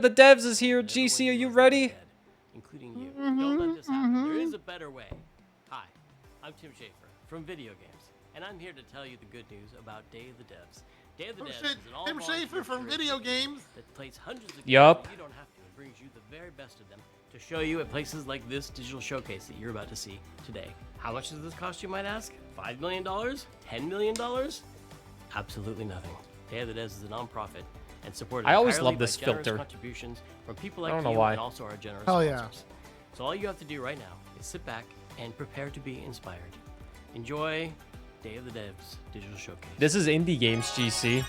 The devs is here. GC, are you ready? Including you. Don't let this happen. There is a better way. Hi, I'm Tim Schafer from Video Games, and I'm here to tell you the good news about Day of the Devs. Day of the Devs is an Tim Schafer from Video Games that plays hundreds of games. Yup. You don't have to. It brings you the very best of them to show you at places like this digital showcase that you're about to see today. How much does this cost, you might ask? $5 million? $10 million? Absolutely nothing. Day of the Devs is a non-profit and supported I always entirely love this by generous filter. contributions from people like I don't know you why. and also our generous Hell sponsors. So all you have to do right now is sit back and prepare to be inspired. Enjoy Day of the Devs Digital Showcase. This is indie games, GC.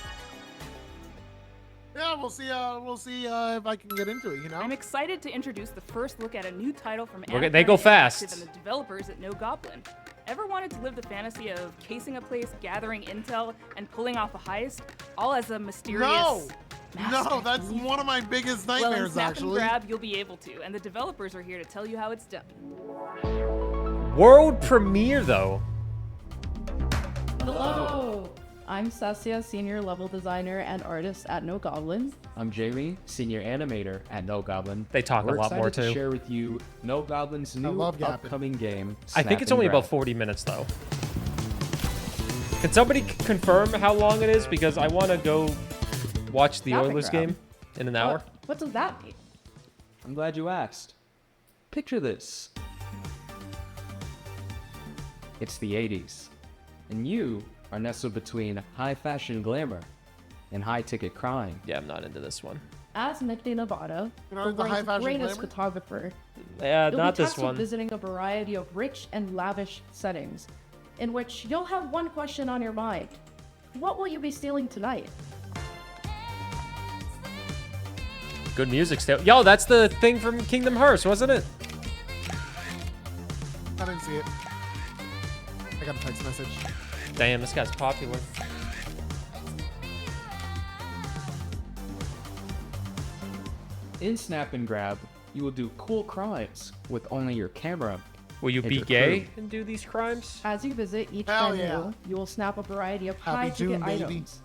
Yeah, we'll see if I can get into it, you know? I'm excited to introduce the first look at a new title from They go Annapurna fast. Interactive and the developers at No Goblin. Ever wanted to live the fantasy of casing a place, gathering intel, and pulling off a heist, all as a mysterious No, master that's thief? one of my biggest Well, in nightmares, Snap actually. and Grab, you'll be able to, and the developers are here to tell you how it's done. World premiere, though. Hello! I'm Saskia, senior level designer and artist at No Goblin. I'm Jamie, senior animator at No Goblin. They talk We're a lot more, excited to too. share with you No Goblin's new love yapping. upcoming game. I think it's only about 40 minutes, though. Can somebody confirm how long it is? Because I want to go watch the Snap and Oilers grab. game in an hour. What does that mean? I'm glad you asked. Picture this. It's the 80s, and you are nestled between high fashion glamour and high ticket crime. Yeah, I'm not into this one. As Nicky Nevada, You know, the the high world's fashion greatest glamour? photographer, Yeah, you'll not be this tasked with one. visiting a variety of rich and lavish settings, in which you'll have one question on your mind. What will you be stealing tonight? Good music still. Yo, that's the thing from Kingdom Hearts, wasn't it? I didn't see it. I got a text message. Damn, this guy's popular. In Snap and Grab, you will do cool crimes with only your camera. Will you and be your gay crew. and do these crimes? As you visit each Hell venue, yeah. you will snap a variety of Happy high-ticket June, baby. items.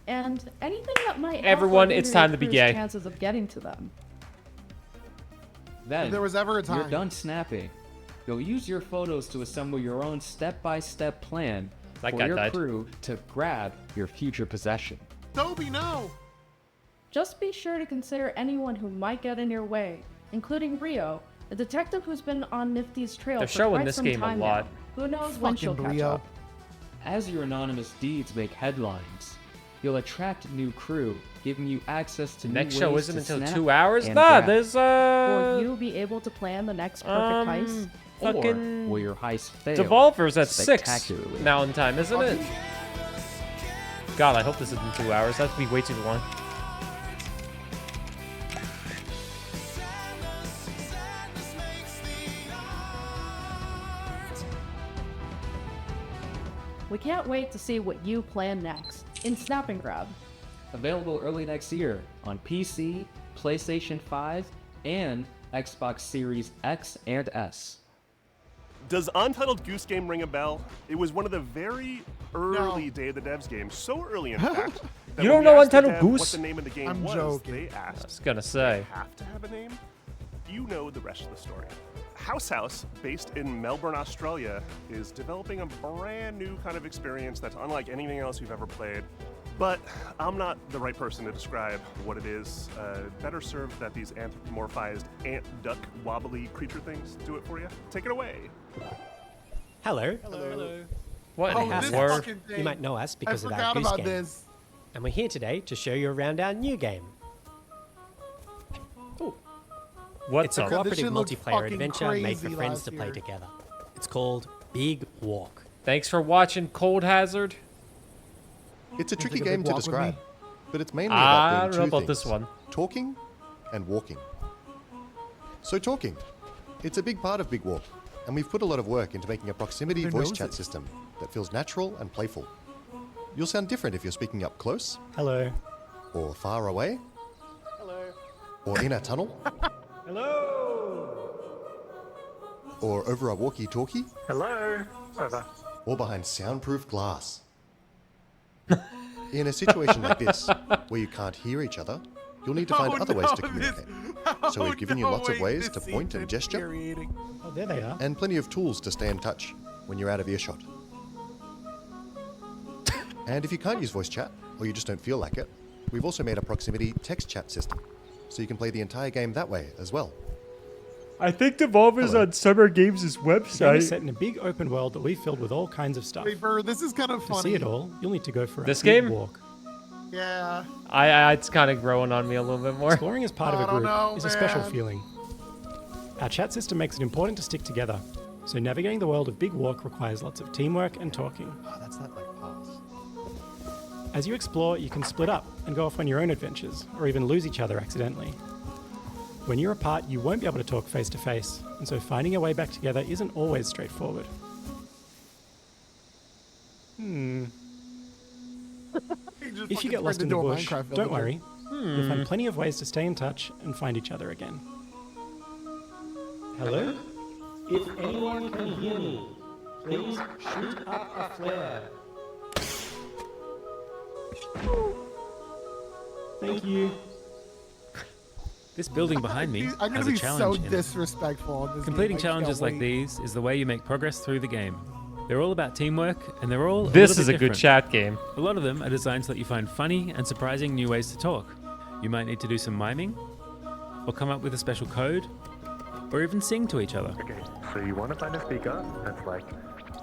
And anything that might help Everyone, with it's your time to be crew's gay. chances of getting to them. Then, If there was ever a time. you're done snapping. You'll use your photos to assemble your own step-by-step plan That for guy your died. crew to grab your future possession. Toby, no! Just be sure to consider anyone who might get in your way, including Rio, a detective who's been on Nifty's trail They're for showing quite this some game a time lot. now. Who knows when she'll Fucking catch Rio. up. As your anonymous deeds make headlines, you'll attract new crew, giving you access to Next new show ways isn't to until snap 2 hours? and Nah, grab. there's Will you be able to plan the next perfect heist? Or fucking will your heist fail? Devolver's at 6 spectacularly? Mountain Time, isn't it? God, I hope this isn't 2 hours. That'd be way too long. We can't wait to see what you plan next in Snap and Grab. Available early next year on PC, PlayStation 5, and Xbox Series X and S. Does Untitled Goose Game ring a bell? It was one of the very early Day of the Devs games, so early in fact. that You when don't we know asked the Untitled dev Goose? What the name of the game I'm was? joking. They I asked. was gonna "Do say. they have to have a name? You know the rest of the story. House, based in Melbourne, Australia, is developing a brand new kind of experience that's unlike anything else you've ever played. But I'm not the right person to describe what it is. Better served that these anthropomorphized ant, duck, wobbly creature things do it for you. Take it away. Hello. What Oh, in this the world? fucking thing. You might know us I because of our forgot Goose about game. this. And we're here today to show you around our new game. What's It's a up? This cooperative shit looked multiplayer fucking adventure made for crazy friends last to play year. together. It's called Big Walk. Thanks for watching Cold Hazard. It's a tricky take a big game to walk with describe, me? but it's mainly I about don't doing know two about things, this one. talking and walking. So talking, it's a big part of Big Walk, and we've put a lot of work into making a proximity Who voice knows chat it? system that feels natural and playful. You'll sound different if you're speaking up close, Hello. or far away, or in a tunnel, or over a walkie-talkie, or behind soundproof glass. In a situation like this, where you can't hear each other, you'll need to find Oh, other ways to no, this- communicate. So we've given you no, lots of wait, ways this to point seems and gesture, infuriating. Oh, there they are. and plenty of tools to stay in touch when you're out of earshot. And if you can't use voice chat, or you just don't feel like it, we've also made a proximity text chat system, so you can play the entire game that way as well. I think Devolver's Hello. on Summer Games' The game is website. set in a big open world that we've filled with all kinds of stuff. Wait, Burr, this is kind of To funny. see it all, you'll need to go for a This big game? walk. Yeah. It's kind of growing on me a little bit more. Exploring as part of I a don't group know, is a special man. feeling. Our chat system makes it important to stick together, so navigating the world of Big Walk requires lots of teamwork and talking. Oh, that's not like pass. As you explore, you can split up and go off on your own adventures, or even lose each other accidentally. When you're apart, you won't be able to talk face to face, and so finding your way back together isn't always straightforward. If you get lost in the bush, don't worry. You'll find plenty of ways to stay in touch and find each other again. Hello? If anyone can hear me, please shoot up a flare. Thank you. This building behind me I'm gonna has a be so challenge in it. disrespectful on this Completing game. I challenges can't like wait. these is the way you make progress through the game. They're all about teamwork, and they're all This a is little a bit good different. chat game. A lot of them are designed to let you find funny and surprising new ways to talk. You might need to do some miming, or come up with a special code, or even sing to each other. Okay, so you want to find a speaker that's like,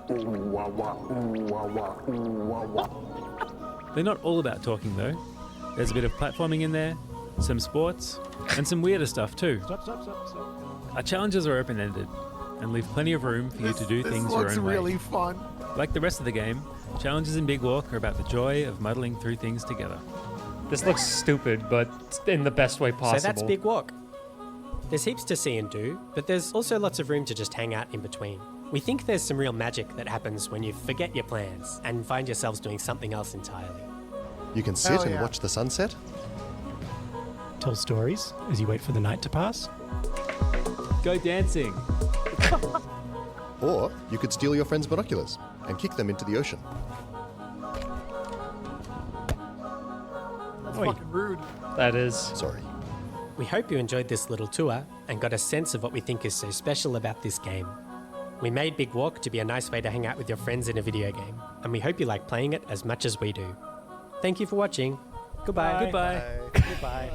ooh wah wah, ooh wah wah, ooh wah wah. They're not all about talking though. There's a bit of platforming in there, some sports, and some weirder stuff too. Stop. Our challenges are open-ended, and leave plenty of room for you to do This things your looks own really way. fun. Like the rest of the game, challenges in Big Walk are about the joy of muddling through things together. This looks stupid, but in the best way possible. So that's Big Walk. There's heaps to see and do, but there's also lots of room to just hang out in between. We think there's some real magic that happens when you forget your plans and find yourselves doing something else entirely. You can sit Hell and yeah. watch the sunset, Tell stories as you wait for the night to pass. Go dancing! or you could steal your friend's binoculars and kick them into the ocean. That's Oi. fucking rude. That is. Sorry. We hope you enjoyed this little tour and got a sense of what we think is so special about this game. We made Big Walk to be a nice way to hang out with your friends in a video game, and we hope you like playing it as much as we do. Thank you for watching. Goodbye. Goodbye. Goodbye.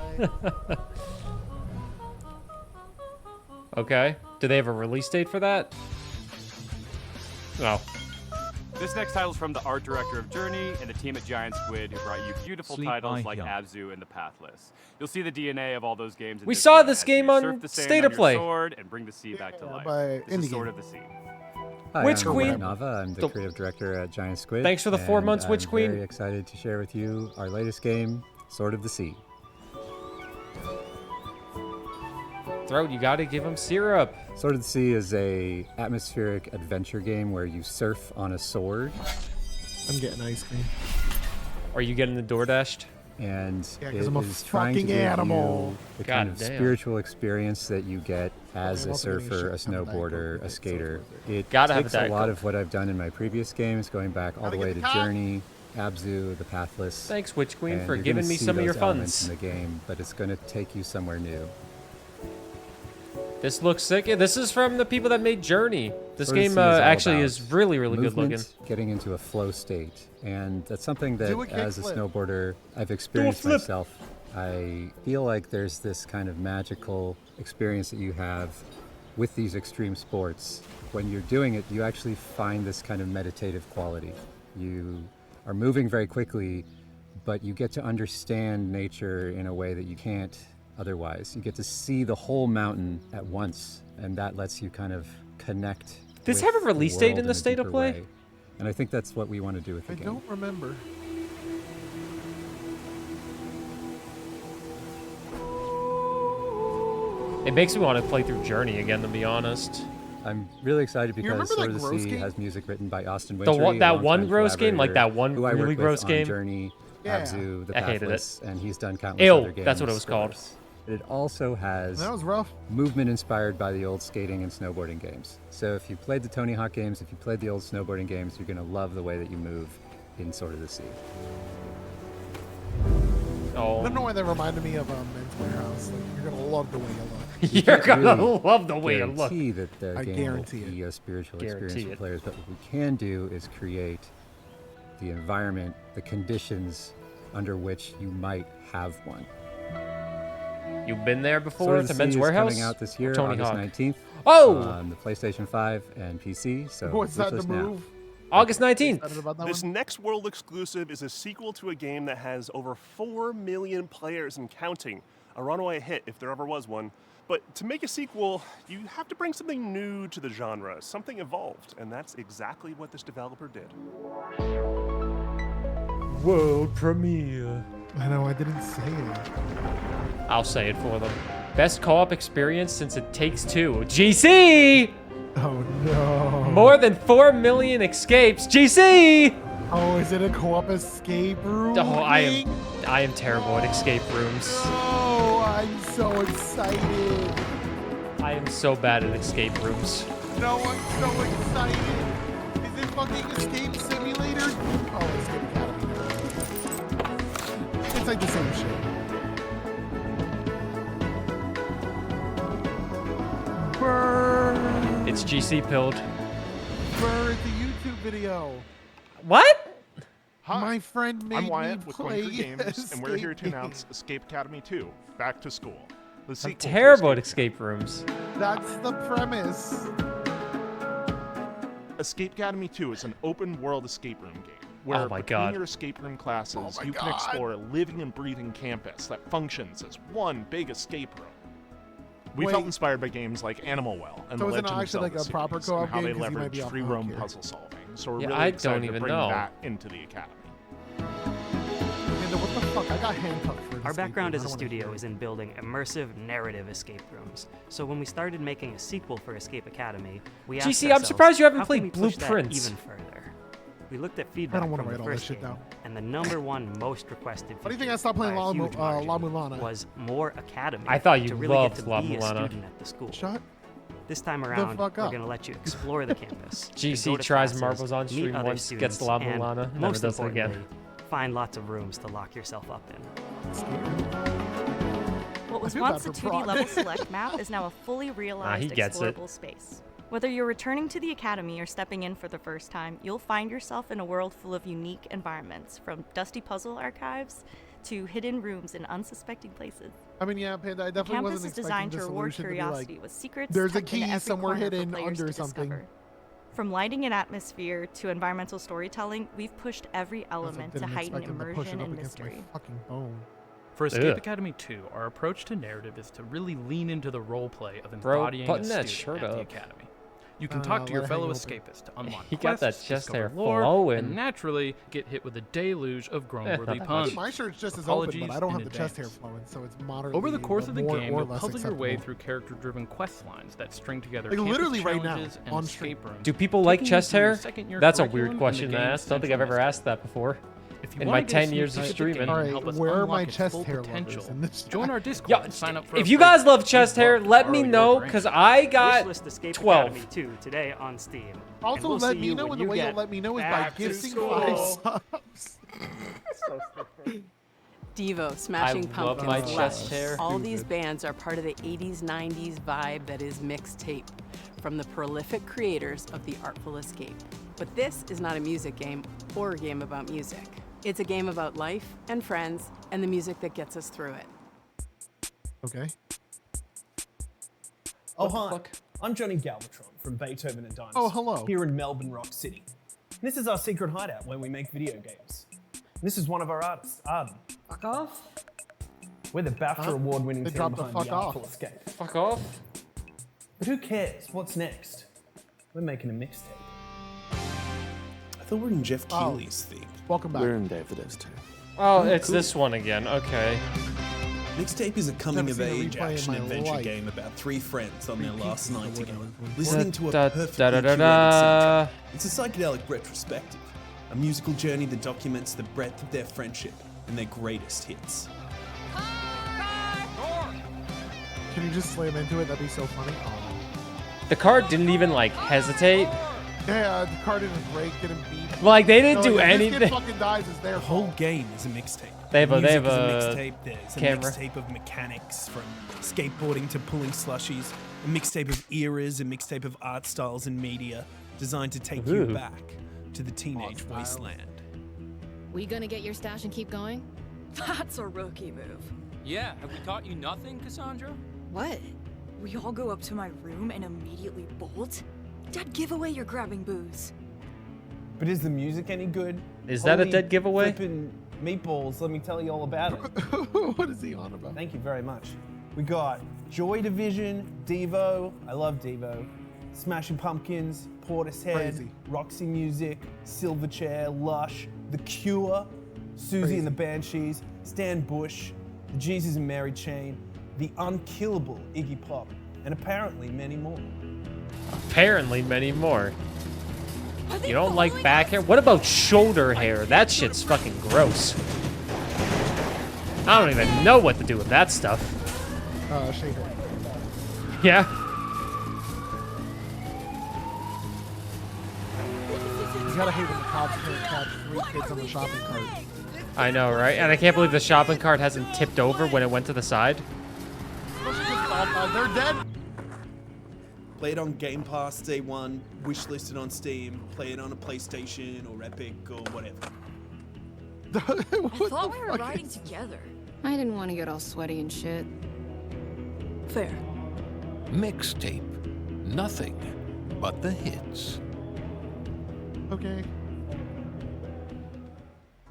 Okay. Do they have a release date for that? No. This next title is from the art director of Journey and the team at Giant Squid, who brought you beautiful Sleep titles I like Young. Abzu and The Pathless. You'll see the DNA of all those games. In We this saw game this as game you on surf the sand State on of your Play. Sword and bring the sea back to Yeah, life. by This Indie is Sword Game. of the Sea. Hi, Witch I'm Queen. Matt Nava. I'm the The- creative director at Giant Squid. Thanks for the 4 and months, Witch I'm Queen. Very excited to share with you our latest game, Sword of the Sea. Throat, you gotta give him syrup. Sword of the Sea is a atmospheric adventure game where you surf on a sword, I'm getting ice cream. Are you getting the door dashed? and Yeah, it 'cause I'm a is trying to fucking give animal. you the kind of God damn. spiritual experience that you get as I'm a also getting a surfer, a shit ton of Diet snowboarder, Coke a with it, so skater. it's worth It Gotta have a takes a Diet lot Coke. of what I've done in my previous games, going back all the Gotta way get to the cop. Journey, Abzu, the Pathless. Thanks, Witch Queen, and for you're giving gonna me see some of your those elements funds. in the game, but it's going to take you somewhere new. This looks sick. Yeah, this is from the people that made Journey. This Sword of the game Sea is all actually about is really, really good looking. movement, getting into a flow state, and that's something that, Do a as a kickflip. snowboarder, I've experienced flip. myself. I feel like there's this kind of magical experience that you have with these extreme sports. When you're doing it, you actually find this kind of meditative quality. You are moving very quickly, but you get to understand nature in a way that you can't otherwise. You get to see the whole mountain at once, and that lets you kind of connect. Does it with have a the release date world in the a State of deeper Play? way. And I think that's what we want to do with the I game. don't remember. It makes me want to play through Journey again, to be honest. I'm really excited You because remember Sword that of the gross Sea game? has music written by Austin The Wintory, one- a that longtime one gross game? Like that one collaborator who I really worked with gross on game? Journey, Yeah. Abzu, The I hated it. Pathless, and he's done countless Ew, other games. that's what it was for called. us. It also has That was rough. movement inspired by the old skating and snowboarding games. So if you played the Tony Hawk games, if you played the old snowboarding games, you're going to love the way that you move in Sword of the Sea. Oh. I don't know why that reminded me of Men's Warehouse. Like, you're gonna love the way you look. You're gonna love the way you look. Guarantee that the I game guarantee will be a spiritual Guarantee experience for it. players, but what we can do is create the environment, the conditions under which you might have one. You've been there before Sword at the of Men's Sea is Warehouse? coming out this year, Tony August Hawk. 19th. Oh! On the PlayStation 5 and PC. So What's that, the wishlist now. move? August 19th. Excited about that This one? next world exclusive is a sequel to a game that has over 4 million players and counting. A runaway hit if there ever was one. But to make a sequel, you have to bring something new to the genre, something evolved, and that's exactly what this developer did. World premiere. I know, I didn't say it. I'll say it for them. Best co-op experience since It Takes Two. GC! Oh no. More than 4 million escapes. GC! Oh, is it a co-op escape room? Oh, I thing? am terrible at escape rooms. Oh, I'm so excited. I am so bad at escape rooms. No, I'm so excited. Is it fucking Escape Simulator? Oh, Escape Academy. It's like the same shit. Burr. It's GC pilled. Burr, it's a YouTube video. What? Hi, My friend made I'm Wyatt me with play Quaker Games, and we're here to Escape announce Escape Academy 2, Back to School. The I'm sequel to terrible at Escape escape rooms. That's the premise. Escape Academy 2 is an open world escape room game where Oh my between God. your escape room classes, Oh my you can God. explore a living and breathing campus that functions as one big escape room. We felt Wait. inspired by games like Animal Well and So The is it Legend not of actually Zelda like a proper series, co-op and how game? they 'Cause you might leverage be off free the roam hook here. puzzle solving. So we're Yeah, really I excited don't to even bring know. that into the academy. Amanda, what the fuck? I got handcuffed for Our this background game. as I a don't wanna studio hear is in building immersive narrative escape rooms. So when we started making a sequel for Escape Academy, we asked GC, I'm ourselves, surprised you haven't how can played we push that Blueprints. even further. We looked at feedback wanna from write the all this first shit game, down. and the #1 most requested Why do you think feature I stopped playing by a La huge margin Mulana? was more academy. I thought you to really get loved to La be a Mulana. student at the school. Shut This time around, fuck we're up. going to let you explore the campus. GC go to tries classes, marbles on meet stream other once, gets students, La and Mulana, never most does it again. importantly, find lots of rooms to lock yourself up in. What was I feel bad once a for 2D Prawn. level select map is now a fully realized he gets it. explorable space. Whether you're returning to the academy or stepping in for the first time, you'll find yourself in a world full of unique environments, from dusty puzzle archives to hidden rooms in unsuspecting places. I mean, yeah, Panda, I The definitely campus wasn't is designed expecting to the reward solution to be curiosity like, with secrets there's a tucked into key every somewhere corner for hidden players under to something. discover. From lighting and atmosphere to environmental storytelling, we've pushed every element to didn't heighten expect him to push it immersion up and against my mystery. fucking bone. For Escape Ugh. Academy 2, our approach to narrative is to really lean into the role play of Bro, embodying button a that student shirt at the up. academy. You can talk to your let it hang fellow open. escapists to unlock He got that quests, chest discover hair lore, flowing. and naturally get hit with a deluge of groan-worthy not puns. My shirt's just as open, but Apologies I don't in have the chest hair advance. flowing, so it's moderately Over the course of the more game, or you'll less puzzle your way acceptable. through character-driven quest lines that string together Like, campus literally right now, challenges and on stream. escape rooms. Do people like taking you chest through your hair? second-year That's a curriculum weird and question the to game's ask. Don't think I've central ever mystery. asked that before. If you In wanna my get a 10 sneak years peek of at the streaming. game and Alright, help us where are unlock my its chest full hair potential, lovers in this join our chat? Discord Yo, and sign up for if a you free guys love we'd chest hair, love to let me borrow your know, brain. because I got Wishlist Escape 12. Academy 2 today on Steam. and Also, we'll let see me you know, when and the you way you'll get let me know is by back to gifting school. 5 subs. Devo, Smashing I love Pumpkins, my Lush. chest hair. All these bands are part of the 80s, 90s vibe that is mixtape from the prolific creators of The Artful Escape. But this is not a music game or a game about music. It's a game about life and friends and the music that gets us through it. Okay. Oh, hi. I'm Johnny Galvatron from Beethoven and Dinosaur. Oh, hello. Here in Melbourne Rock City. This is our secret hideout where we make video games. This is one of our artists, Arden. Fuck off. We're the BAFTA Huh? award-winning They team dropped the behind fuck The off. Artful Escape. Fuck off. But who cares? What's next? We're making a mixtape. I thought we were in Jeff Keighley's theme. Welcome back. We're in there for those two. Oh, it's this one again. Okay. Mixtape is a coming-of-age replay in my action-adventure life. game about three friends on their Repeat last is the night word I together, was looking for. listening to a Da- perfectly da- da- da- curated da. soundtrack. It's a psychedelic retrospective, a musical journey that documents the breadth of their friendship and their greatest hits. Can you just slam into it? That'd be so funny. Oh. The car didn't even like hesitate. Yeah, the car didn't break, didn't beep. Like, they didn't No, do like, if anything. This kid fucking dies, it's their The whole fault. game is a mixtape. They have a Music is a mixtape. There's a camera. mixtape of mechanics, from skateboarding to pulling slushies. A mixtape of eras, a mixtape of art styles and media, designed to take you Ooh. back to the teenage wasteland. We gonna get your stash and keep going? That's a rookie move. Yeah, have we taught you nothing, Cassandra? What? We all go up to my room and immediately bolt? Dead giveaway you're grabbing booze. But is the music any good? Is that a Holy dead giveaway? flippin' meatballs, let me tell you all about it. What is he on about? Thank you very much. We got Joy Division, Devo, I love Devo, Smashing Pumpkins, Portishead, Crazy. Roxy Music, Silverchair, Lush, The Cure, Susie Crazy. and the Banshees, Stan Bush, the Jesus and Mary Chain, the unkillable Iggy Pop, and apparently many more. Apparently many more. You don't like back hair? What about shoulder hair? That shit's fucking gross. I don't even know what to do with that stuff. Shaker. Yeah. You gotta hate when the cops can't catch 3 kids on the shopping cart. I know, right? And I can't believe the shopping cart hasn't tipped over when it went to the side. They're dead. Play it on Game Pass day one, wishlisted on Steam, play it on a PlayStation or Epic or whatever. I thought we were riding together. I didn't want to get all sweaty and shit. Fair. Mixtape. Nothing but the hits. Okay.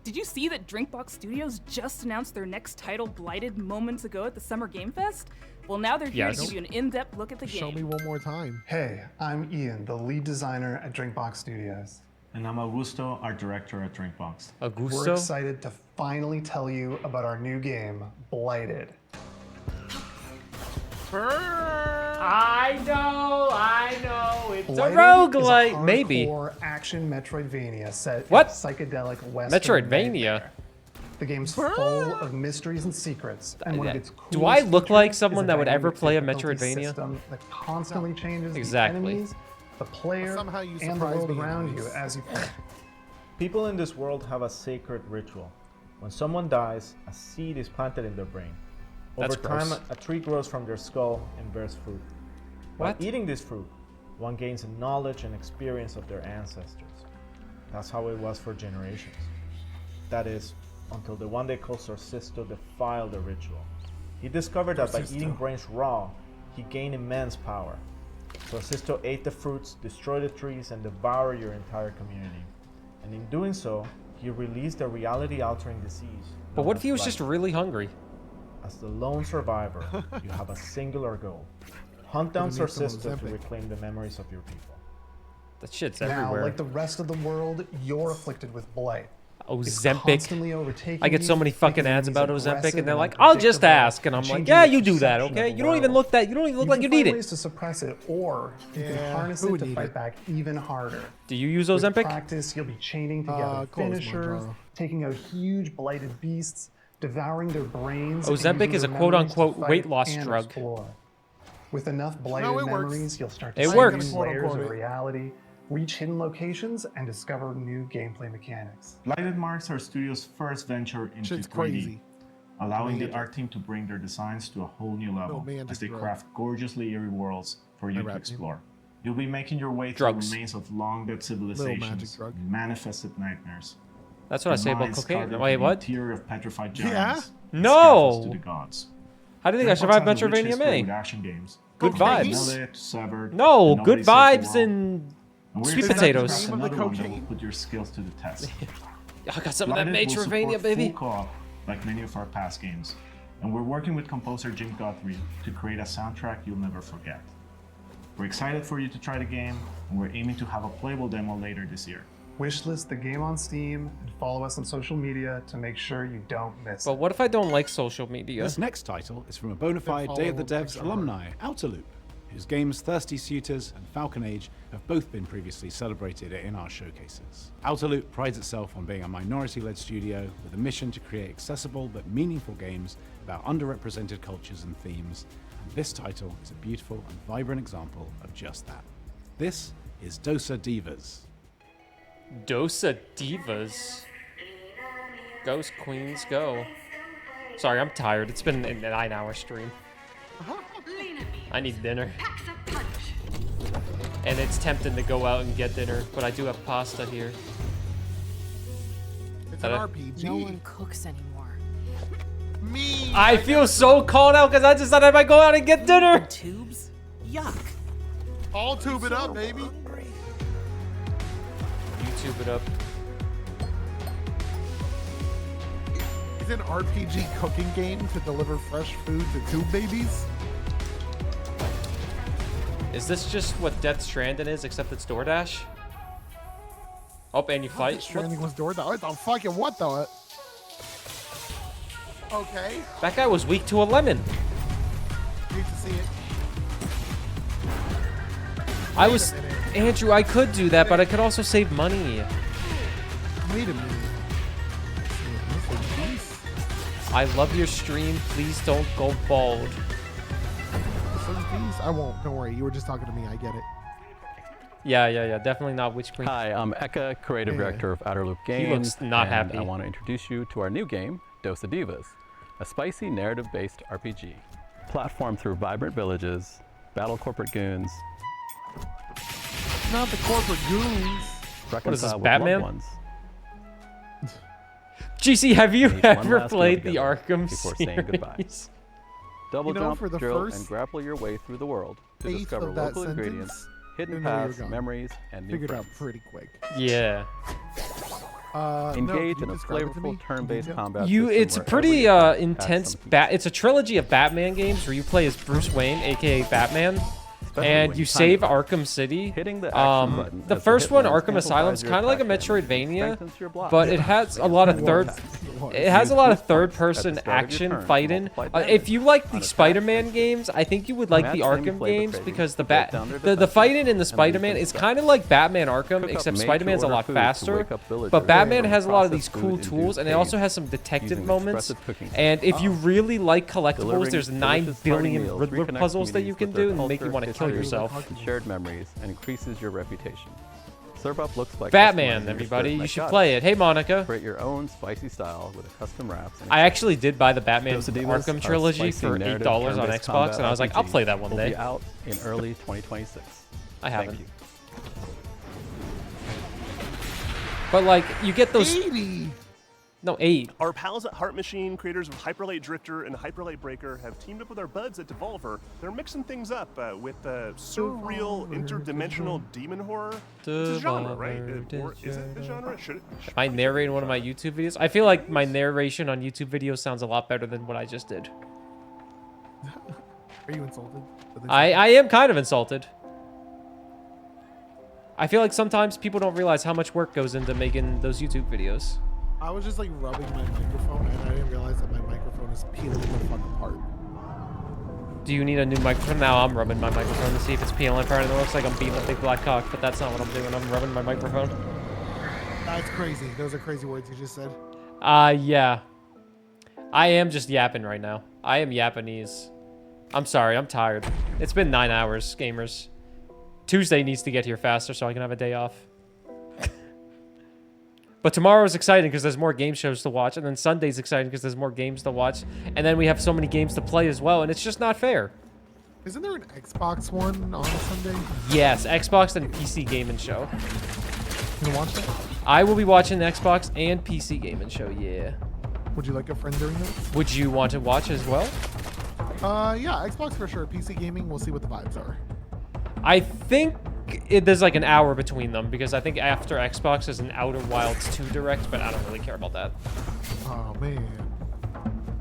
Did you see that Drinkbox Studios just announced their next title, Blighted, moments ago at the Summer Game Fest? Well, now they're here Yes. to give you an in-depth look at the Show game. me one more time. Hey, I'm Ian, the lead designer at Drinkbox Studios. And I'm Augusto, art director at Drinkbox. We're excited to finally tell you about our new game, Blighted. I know, it's Blighted a roguelite, is a maybe. hardcore action Metroidvania set What? in psychedelic Western Metroidvania? nightmare. The game's full of mysteries and secrets, and one of its coolest Do I look like features someone is that would ever dynamic play a difficulty Metroidvania? system that constantly changes Exactly. the enemies, the player, Somehow you and the surprise world me around anyways. you as you play. People in this world have a sacred ritual. When someone dies, a seed is planted in their brain. Over That's time, gross. a tree grows from their skull and bears fruit. By What? eating this fruit, one gains a knowledge and experience of their ancestors. That's how it was for generations. That is, until the one they called Sorcisto defiled the ritual. He discovered that by Sorcisto. eating brains raw, he gained immense power. Sorcisto ate the fruits, destroyed the trees, and devoured your entire community. And in doing so, he released a reality-altering disease. But known what as if he was blight. just really hungry? As the lone survivor, you have a singular goal. Hunt down Could've made some Sorcisto to Ozempic. reclaim the memories of your people. That shit's Now, everywhere. like the rest of the world, you're afflicted with blight. It's Ozempic. constantly overtaking I get so you many fucking because ads of about these Ozempic, aggressive and they're and like, "I'll just unpredictable, ask," and I'm like, changing "Yeah, your you do that, perception of okay? the You don't even world. look that. You don't even look You like can you find need ways it." to suppress it, or you can Yeah, harness who it would to need fight it? back even harder. Do you use With Ozempic? practice, you'll be chaining together close, finishers, Monjaro. taking out huge blighted beasts, devouring their brains. and Ozempic using is a their memories to quote-unquote fight weight loss and drug. explore. With enough blighted No, it works. memories, you'll start to It see works. new layers Quote-unquote of it. reality, reach hidden locations, and discover new gameplay mechanics. Blighted marks our studio's first venture into Shit's 3D, crazy. allowing the Magic. art team to bring their designs to a whole new level magic as they drug. craft gorgeously eerie worlds for you to rap explore. You'll be making your way Drugs. through the remains of long-dead magic civilizations, drug. manifested nightmares. That's what I say about Demise cocaine. carved Wait, into what? The interior of petrified Yeah? giants. and No! scaffolds to the gods. How do you think I Dreambox survived has a rich Metroidvania history May? with action games. Good Cocaine? vibes. Millet, Severed, No, and good Nobody Saves the vibes World. and And we're sweet excited to potatoes. bring Name of the another one that will cocaine. put your skills to the test. I got some of that Blighted will Metroidvania, support baby. full co-op, like many of our past games. And we're working with composer Jim Guthrie to create a soundtrack you'll never forget. We're excited for you to try the game, and we're aiming to have a playable demo later this year. Wishlist the game on Steam and follow us on social media to make sure you don't miss But it. what if I don't like social media? This next title is from a bona fide Day of the Devs alumni, Outer Loop, whose games Thirsty Suitors and Falcon Age have both been previously celebrated in our showcases. Outer Loop prides itself on being a minority-led studio with a mission to create accessible but meaningful games about underrepresented cultures and themes, and this title is a beautiful and vibrant example of just that. This is Dosa Divas. Dosa Divas. Ghost Queens, go. Sorry, I'm tired. It's been a 9-hour stream. I need dinner. And it's tempting to go out and get dinner, but I do have pasta here. It's an RPG. No one cooks anymore. Me. I feel so called out because I just thought I might go out and get dinner. Tubes? Yuck. I'll tube it up, baby. You tube it up. Is it an RPG cooking game to deliver fresh food to tube babies? Is this just what Death Stranding is, except it's DoorDash? Oh, and you fight? Death Stranding was DoorDash. What the fucking what the? Okay. That guy was weak to a lemon. Need to see it. I was... Andrew, I could do that, but I could also save money. Wait a minute. I love your stream. Please don't go bald. I won't. Don't worry. You were just talking to me. I get it. Yeah. Definitely not Witch Queen. Hi, I'm Eka, creative director of Outer Loop Games. He looks not and happy. I want to introduce you to our new game, Dosa Divas, a spicy narrative-based RPG. Platform through vibrant villages, battle corporate goons. Not the corporate goons. What is this, Reconcile with Batman? loved ones. GC, have you Need one ever last meal played the together Arkham before saying goodbye. series? Double jump, for the drill, first and grapple your way through the world to eighth discover of that local sentence, ingredients, hidden didn't know where you were paths, going. memories, and new Figured friends. out pretty quick. Yeah. Engage no, in a flavorful turn-based combat You, system it's a where pretty every attack intense. adds It's a trilogy of Batman games where you play as Bruce Wayne, aka Batman, Especially and when you you time save it. Arkham City. Hitting the action button The as the first hit one, lands Arkham Asylum's amplifies your kind of like a attack damage and Metroidvania, strengthens your block. but it has a lot of third. It has a lot of third-person At the start of your action turn to fighting. multiply If damage you like the on attack Spider-Man games, I think you would like the Match enemy Arkham flavor games cravings because to break down their the defenses fighting in the and leave Spider-Man them is stuck. kind of like Batman Arkham, Cook up except made-to-order Spider-Man's a lot foods to faster. wake up villagers But Batman and has a lot of process these cool food in tools, due and it also days has some detective using moments. expressive cooking And if you skills. really like collectibles, Delivering there's 9 delicious party billion meals Riddler reconnects puzzles that you communities can with their do and make you culture, want to kill history, yourself. and shared memories and increases your reputation. Serve up looks like Batman, customizing your everybody, shirt you like should Goddess. play it. Hey, Monica. Create your own spicy style with a custom wraps. and I actually did buy the Batman Dosa Divas, Arkham our trilogy spicy for narrative $8 on turn-based Xbox, combat and I was like, I'll RPG play that one will day. be out in early 2026. I Thank haven't. you. But like, you get those. 80. No, 8. Our pals at Heart Machine, creators of Hyperlight Drifter and Hyperlight Breaker, have teamed up with our buds at Devolver. They're mixing things up with surreal, interdimensional demon horror. It's a genre, right? Or is it the genre? Should it? Am I narrating one of my YouTube videos? I feel like my narration on YouTube videos sounds a lot better than what I just did. Are you insulted? I am kind of insulted. I feel like sometimes people don't realize how much work goes into making those YouTube videos. I was just like rubbing my microphone, and I didn't realize that my microphone is peeling the fuck apart. Do you need a new microphone? Now I'm rubbing my microphone to see if it's peeling apart, and it looks like I'm beating a big black cock, but that's not what I'm doing. I'm rubbing my microphone. That's crazy. Those are crazy words you just said. Yeah. I am just yapping right now. I am Japanese. I'm sorry, I'm tired. It's been 9 hours, gamers. Tuesday needs to get here faster so I can have a day off. But tomorrow's exciting because there's more game shows to watch, and then Sunday's exciting because there's more games to watch, and then we have so many games to play as well, and it's just not fair. Isn't there an Xbox one on Sunday? Yes, Xbox and PC Gaming Show. You gonna watch that? I will be watching the Xbox and PC Gaming Show, yeah. Would you like a friend during that? Would you want to watch as well? Yeah, Xbox for sure. PC gaming, we'll see what the vibes are. I think there's like an hour between them because I think after Xbox is an Outer Wilds 2 Direct, but I don't really care about that. Oh man,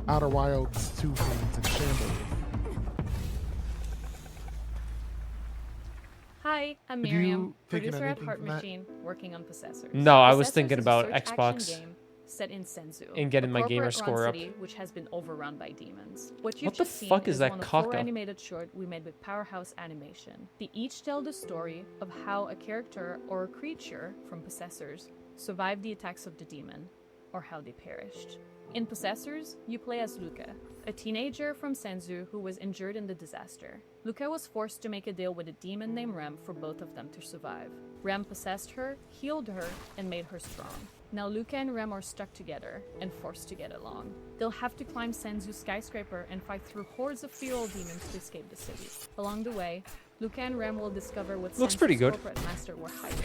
Outer Wilds 2 fans in shambles. Hi, I'm Did Miriam, you take in producer at anything Heart from that? Machine, working on Possessors. No, I was Possessors thinking is a about search-action Xbox. game set in Senzu, and getting a my gamer corporate-run score up. city which has been overrun by demons. What you've What the just seen fuck is that one of caca? 4 animated short we made with Powerhouse Animation. They each tell the story of how a character or a creature from Possessors survived the attacks of the demon, or how they perished. In Possessors, you play as Luca, a teenager from Senzu who was injured in the disaster. Luca was forced to make a deal with a demon named Rem for both of them to survive. Rem possessed her, healed her, and made her strong. Now Luca and Rem are stuck together and forced to get along. They'll have to climb Senzu's skyscraper and fight through hordes of feral demons to escape the city. Along the way, Luca and Rem will discover what Looks Senzu's pretty good. corporate master were hiding,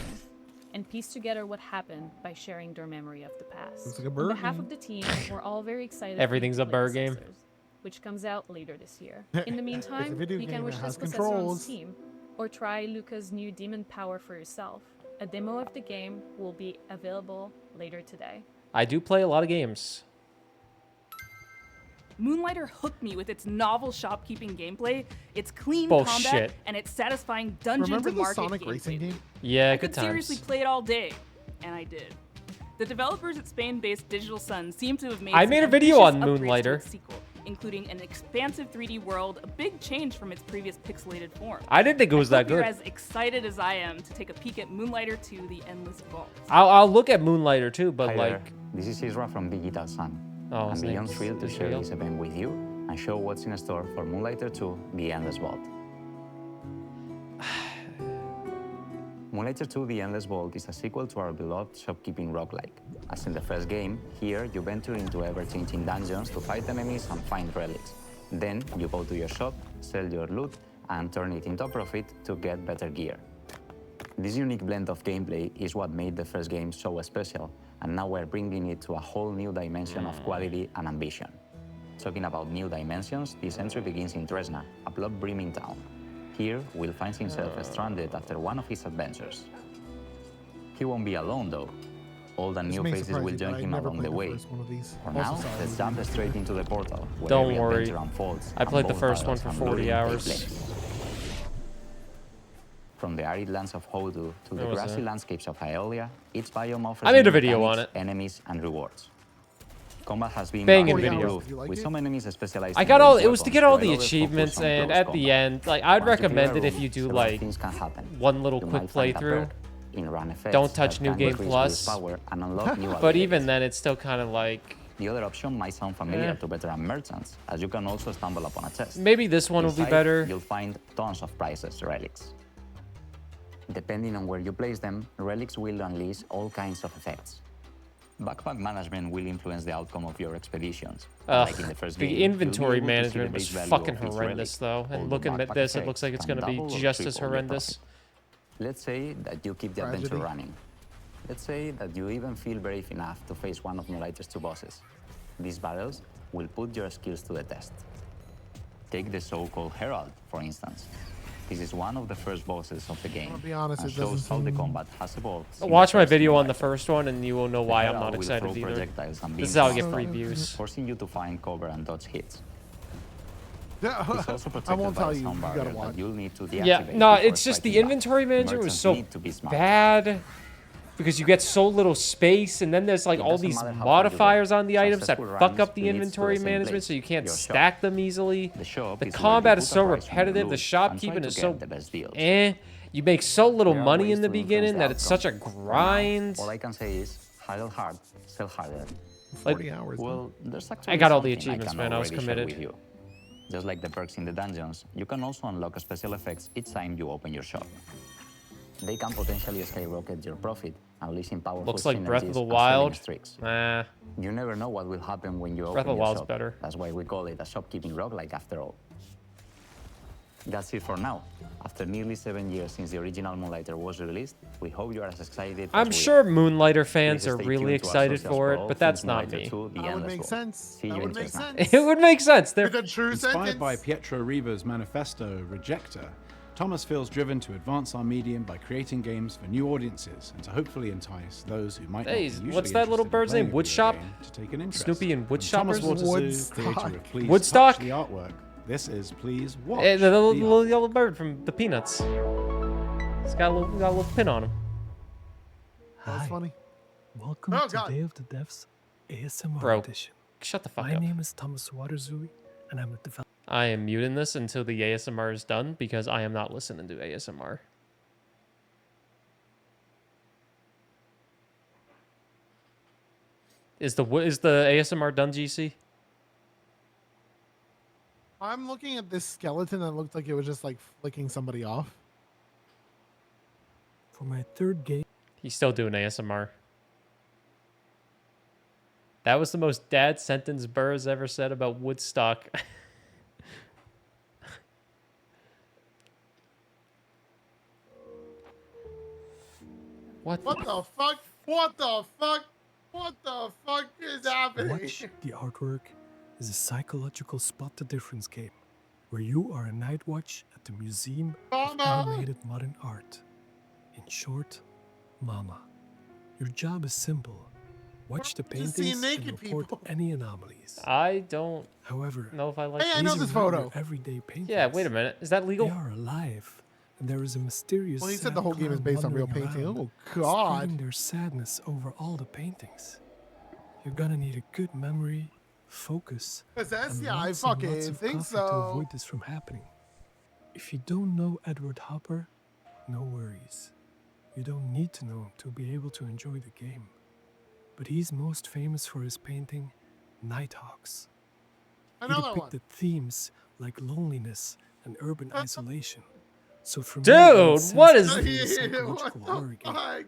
and piece together what happened by sharing their memory of the past. Looks like a On Burr behalf game. of the team, we're all very excited. Everything's for a you to Burr play game. Possessors, which comes out later this year. In the It's a meantime, video you game can wish that this has Possessor on controls. Steam, or try Luca's new demon power for yourself. A demo of the game will be available later today. I do play a lot of games. Moonlighter hooked me with its novel shopkeeping gameplay, its clean Bullshit. combat, and its satisfying dungeons Remember and the market Sonic gameplay. racing game? Yeah, I good could seriously times. play it all day, and I did. The developers at Spain-based Digital Sun seem to have made I some made a video on ambitious upgrades to Moonlighter. its sequel, including an expansive 3D world, a big change from its previous pixelated form. I didn't think it was I that hope you're good. as excited as I am to take a peek at Moonlighter 2: The Endless Vault. I'll look at Moonlighter too, but Hi like, there. This is Isra from Digital Sun. Oh, I'm his beyond name's thrilled to share Israel. this event with you and show what's in store for Moonlighter 2: The Endless Vault. Moonlighter 2: The Endless Vault is a sequel to our beloved shopkeeping roguelike. As in the first game, here you venture into ever-changing dungeons to fight enemies and find relics. Then you go to your shop, sell your loot, and turn it into a profit to get better gear. This unique blend of gameplay is what made the first game so special, and now we're bringing it to a whole new dimension of quality and ambition. Talking about new dimensions, this entry begins in Tresna, a blood-brimming town. Here, Will finds himself stranded after one of his adventures. He won't be alone, though. Old and This new may faces surprise will you, join but I him never along played the the way. first one of these. For Also now, saw let's it. jump straight into the portal, where Don't every worry. adventure unfolds. I and played the bold first one battles for and 40 luring hours. gameplay. From the arid lands of Hodu to the What was grassy that? landscapes of Hylia, each biome offers I made a new video on mechanics, enemies, and rewards. Combat has been Banging vastly video. improved, with some enemies specialized I in got all. ranged It was to weapons, get all while the others achievements, focus on and close at the combat. end, like I'd Once you recommend clear it a if you room, do several like things can happen. one little You quick might find a playthrough. perk, in-run effects Don't touch that New can Game increase Plus. Will's power and unlock new But abilities. even then, it's still kind of like The other option might sound familiar Eh. to veteran merchants, as you can also stumble upon a chest. maybe this one will be Inside, better. You'll find tons of priceless relics. Depending on where you place them, relics will unleash all kinds of effects. Backpack management will influence the outcome of your expeditions. Like in the first game, The you'll be inventory able to see the management base was value fucking of each horrendous, relic. though. And Although looking at backpack this, it effects looks like it's can going to be double or just as triple your horrendous. profit. Let's say that you keep the adventure Tragedy. running. Let's say that you even feel brave enough to face one of Moonlighter's two bosses. These battles will put your skills to the test. Take the so-called Herald, for instance. This is one of the first bosses of the game, I'll be honest, and it shows doesn't how the seem- combat has evolved. since Watch the my first video on the Moonlighter. first one, and you will know why I'm not Herald will excited throw either. projectiles and This is beams how I at get you, free views. forcing you to find cover and dodge hits. Yeah, It's also I protected won't by tell a you. sound You barrier gotta watch. that you'll need to deactivate. Yeah, no, before it's just the striking back. inventory management was Merchants so need to be smart. bad because you get so little space, and then there's like It all doesn't these matter how far you modifiers go. on the items that Successful fuck runs up the leads to inventory the same management, place, so you can't your shop. stack them easily. The shop The is where you combat put is a so price on your repetitive. The loot and shopkeeping try is to so get the best deals. You make so little There are money ways in the to influence beginning the that it's such a outcome. For now, grind. all I can say is haggle hard, sell harder. 40 hours. Well, there's actually I got all the something achievements, can man. I was already share committed. with you. Just like the perks in the dungeons, you can also unlock special effects each time you open your shop. They can potentially skyrocket your profit, unleashing powerful Looks like Breath of synergies the and Wild. selling streaks. Nah. You never know what will happen when you Breath open of the your Wild's shop. better. That's why we call it a shopkeeping roguelike after all. That's it for now. After nearly 7 years since the original Moonlighter was released, we hope you are as excited as I'm we sure are. Moonlighter fans Please are stay really tuned to our excited socials for it, all but that's things not Moonlighter me. 2: The That would Endless make World. sense. See you That in would make Chestnut. sense. It would make sense. Like a true Inspired sentence. by Pietro Riva's manifesto, Rejector, Thomas feels driven to advance our medium by creating games for new audiences and to hopefully entice those who might not be Hey, usually what's that little interested in bird's playing name? a video Woodshop? game to take an interest. Snoopy and From Woodshoppers? Thomas Watersoo, Woodstock. creator of Please Woodstock? Touch the Artwork. This is Please Watch Hey, the the little Artwork. yellow bird from the Peanuts. It's got a little pin on him. That's funny. Welcome Oh, to God. Day of the Devs ASMR Bro, edition. shut the fuck My up. name is Thomas Watersoo, and I'm a developer. I am muting this until the ASMR is done because I am not listening to ASMR. Is the ASMR done, GC? I'm looking at this skeleton that looked like it was just like flicking somebody off. For my third game. He's still doing ASMR. That was the most dad sentence Burr has ever said about Woodstock. What the fuck? What the fuck? What the fuck is happening? Watch the artwork is a psychological spot the difference game, where you are a night watch at the Museum of Animated Modern Art. In short, Mama. Your job is simple. Watch the Just see paintings naked and report people. any anomalies. I don't However, know if I like Hey, I know these this are not photo. your everyday paintings. Yeah, wait a minute. Is that legal? They are alive, and there is a mysterious. Well, he said sad the whole game is cloud based on real wandering painting. around, Oh, God. spreading their sadness over all the paintings. You're gonna need a good memory, focus, Possess? and Yeah, I lots and fucking lots of think coffee to so. avoid this from happening. If you don't know Edward Hopper, no worries. You don't need to know him to be able to enjoy the game. But he's most famous for his painting, Nighthawks. I He know that one. depicted themes like loneliness and urban isolation. So for me, Dude, it made sense what to is- be a Yeah, psychological what the horror game. fuck?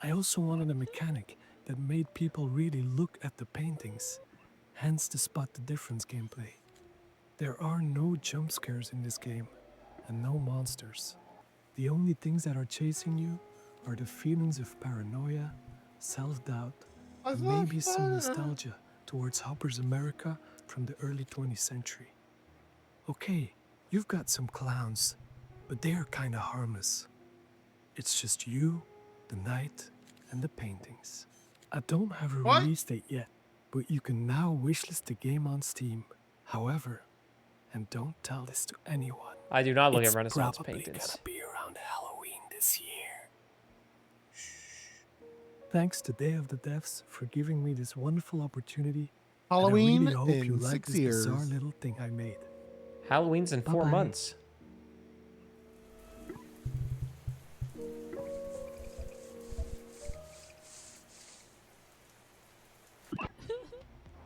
I also wanted a mechanic that made people really look at the paintings, hence the spot the difference gameplay. There are no jump scares in this game, and no monsters. The only things that are chasing you are the feelings of paranoia, self-doubt, and maybe some nostalgia towards Hopper's America from the early 20th century. Okay, you've got some clowns, but they are kinda harmless. It's just you, the night, and the paintings. I don't have a What? release date yet, but you can now wishlist the game on Steam. However, and don't tell this to anyone. I do not look it's at Renaissance probably paintings. gonna be around Halloween this year. Thanks to Day of the Devs for giving me this wonderful opportunity. and Halloween I really hope you in like 6 this years. bizarre little thing I made. Halloween's in 4 Bye-bye. months.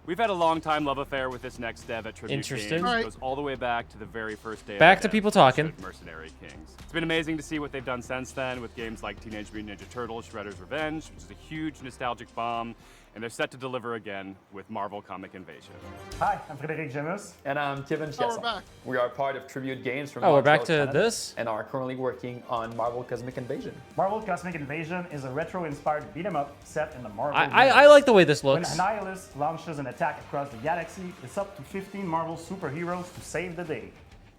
We've had a long time love affair with this next dev at Tribute Interesting. Games. Alright. It goes all the way back to the very first day. Back of to the people dev, which talking. showed Mercenary Kings. It's been amazing to see what they've done since then with games like Teenage Mutant Ninja Turtles: Shredder's Revenge, which is a huge nostalgic bomb, and they're set to deliver again with Marvel Comic Invasion. Hi, I'm Frédéric Gemus. And I'm Kevin Oh, we're Chesson. back. We are part of Tribute Games from Oh, we're Montreal, back to Canada, this? and are currently working on Marvel Cosmic Invasion. Marvel Cosmic Invasion is a retro-inspired beat-em-up set in the Marvel I universe. like the way this looks. When Annihilus launches an attack across the galaxy, it's up to 15 Marvel superheroes to save the day.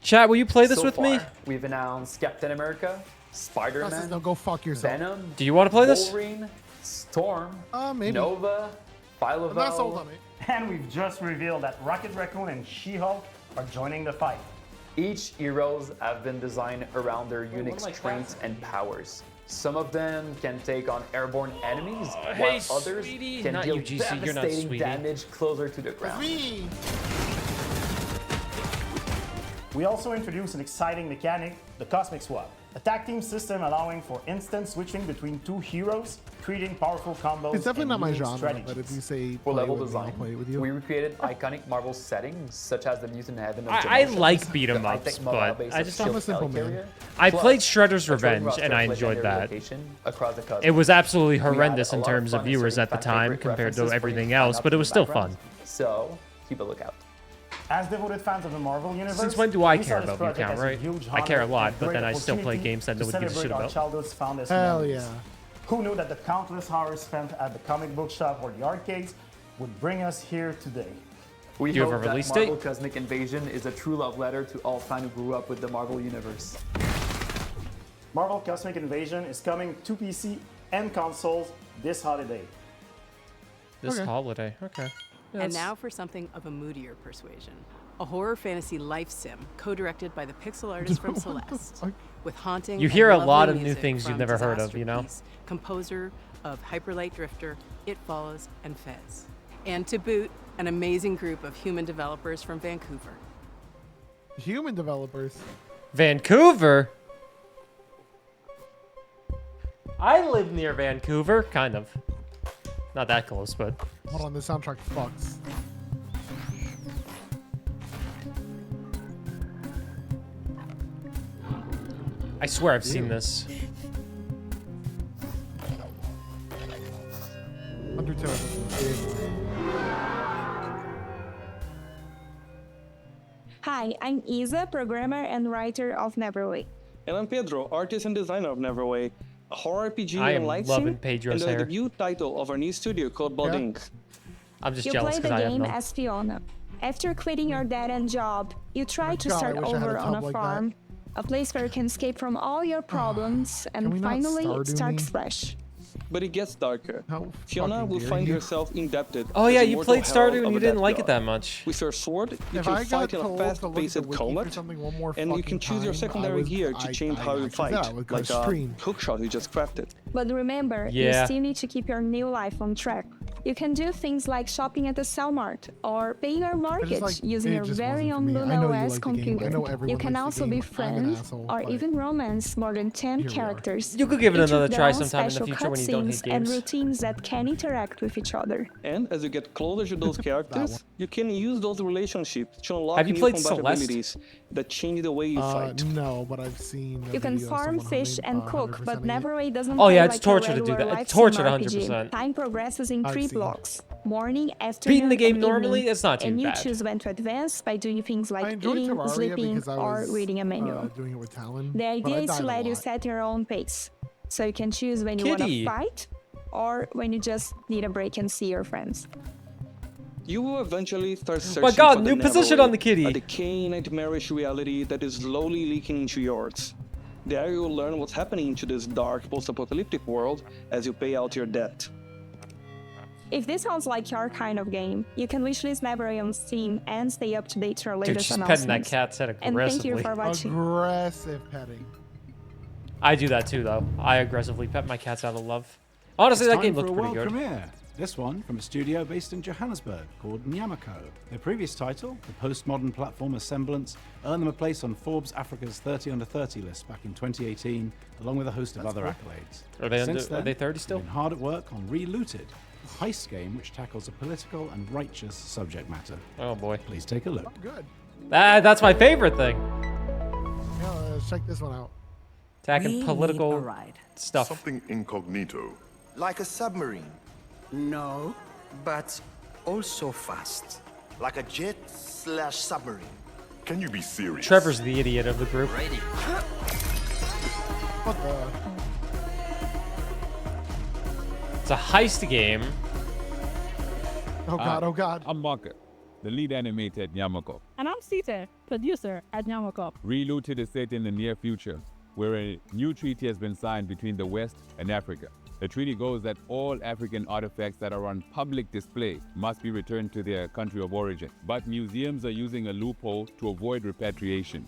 Chat, will you play this So with me? far, we've announced Captain America, Spider-Man, No, go fuck yourself. Venom. Do you want to play this? Wolverine, Storm, Maybe. Nova, I'm not sold Philo, on it. And we've just revealed that Rocket Raccoon and She-Hulk are joining the fight. Each heroes have been designed around their unique what am I strengths casting? and powers. Some of them can take on airborne enemies, while hey, others sweetie. can Not deal you, GC, you're not devastating sweetie. damage closer to the ground. Me. We also introduced an exciting mechanic, the Cosmic Swap, a tag team system allowing for instant switching between two heroes, creating powerful combos. It's definitely and not my unique genre, strategies. but if you say For play level with me, I'll design, play with you. we recreated iconic Marvel settings such as the Mutant Heaven of I Genosha, like beat 'em the ups, high-tech but mobile base I of just- Shield I'm a simple man. Helicarrier, I plus played Shredder's a touring Revenge, roster and of I enjoyed legendary that. location across the cosmos. It was absolutely We had horrendous a in lot of terms of fun viewers inserting at the fan time favorite compared to references for everything you else, fan but it up was in still the fun. background. So keep a lookout. As devoted fans of the Marvel universe, Since when do I we saw care this about project Newtown, as a right? huge I care a honor lot, and but great then I still play opportunity games that to no one gives a celebrate shit our about. childhood's fondest Hell memories. yeah. Who knew that the countless hours spent at the comic book shop or the arcades would bring us here today? We Do you have hope a that release Marvel date? Cosmic Invasion is a true love letter to all fans who grew up with the Marvel Universe. Marvel Cosmic Invasion is coming to PC and consoles this holiday. This holiday, okay. Yeah, And that's- now for something of a moodier persuasion. A horror fantasy life sim, co-directed by the pixel artist from Celeste, with haunting. You hear and a lot lovely of new music things you've from never heard of, you know? Disaster Piece, composer of Hyperlight Drifter, It Follows, and Fez. And to boot, an amazing group of human developers from Vancouver. Human developers. Vancouver? I live near Vancouver, kind of. Not that close, but Hold on, the soundtrack fucks. I swear I've seen this. Hi, I'm Isa, programmer and writer of Neverway. And I'm Pedro, artist and designer of Neverway, a horror RPG I and am live loving sim, Pedro's and the hair. debut title of our new studio called Blood Inc. I'm just You jealous play because the I have game none. as Fiona. After quitting your dead-end job, you try to God, I start wish I had a over on tub a like that. farm, a place where you can escape from all your problems Can we and not finally Stardew start me? fresh. But it gets darker. Fiona fucking will dare find you. herself indebted. Oh as yeah, a you mortal played herald Stardew of and you a didn't dead like god. it that much. With your sword, you If can I got fight in a told to look at fast-paced the wiki for combat, something one more and you can fucking choose your time, secondary gear to change how you actually said I fight, would go like a stream. hookshot you just crafted. But remember, Yeah. you still need to keep your new life on track. You can do things like shopping at the Cellmart or paying your mortgage like, using it your just very wasn't for own me. I know Luna you OS like the game. I computer. know everyone You can likes the also be game. I'm an friends asshole, or but even romance more than 10 here we are. characters. You could give it each another with their try own sometime in the special future when you don't hate cutscenes and games. routines that can interact with each other. And as you get closer to those characters, you can use those relationships to unlock Have you new played combat Celeste? abilities that change the way you fight. No, but I've seen. You can farm, fish, and cook, but Neverway doesn't Oh, play yeah, it's like torture a to do regular that. live It's torture sim 100%. RPG. Time progresses in I've 3 seen. blocks: morning, afternoon, Beating the game and normally, evening. it's not too And you bad. choose when to advance by doing things I like enjoyed eating, Terraria sleeping, because I or was reading a manual. doing it with Talon. The but idea I is died to a let you lot. set your own pace, so you can choose when you want Kitty. to fight or when you just need a break and see your friends. You will eventually start searching My God, for the new position Neverway, on the kitty. a decaying nightmarish reality that is slowly leaking into yours. There you will learn what's happening to this dark post-apocalyptic world as you pay out your debt. If this sounds like your kind of game, you can wishlist Neverway on Steam and stay up to date to our Dude, latest she's petting that announcements. cat's head And thank you aggressively. for watching. Aggressive petting. I do that too, though. I aggressively pet my cats out of love. Honestly, It's that game time for looked a pretty world good. premiere. This one from a studio based in Johannesburg called Nyamako. Their previous title, the postmodern platformer Semblance, earned them a place on Forbes Africa's 30 Under 30 list back in 2018, along with a host of other accolades. Are they Since are then, they 30 still? they've been hard at work on Relooted, a heist game which tackles a political and righteous subject matter. Oh boy. Please take a look. Good. That's my favorite thing. Yeah, check this one out. Attacking political stuff. Something incognito. Like a submarine? No, but also fast. Like a jet/submarine. Can you be serious? Trevor's the idiot of the group. Ready. What the? It's a heist game. Oh god, oh god. I'm Marker, the lead animator at Nyamako. And I'm Sita, producer at Nyamako. Relooted is set in the near future, where a new treaty has been signed between the West and Africa. The treaty goes that all African artifacts that are on public display must be returned to their country of origin. But museums are using a loophole to avoid repatriation.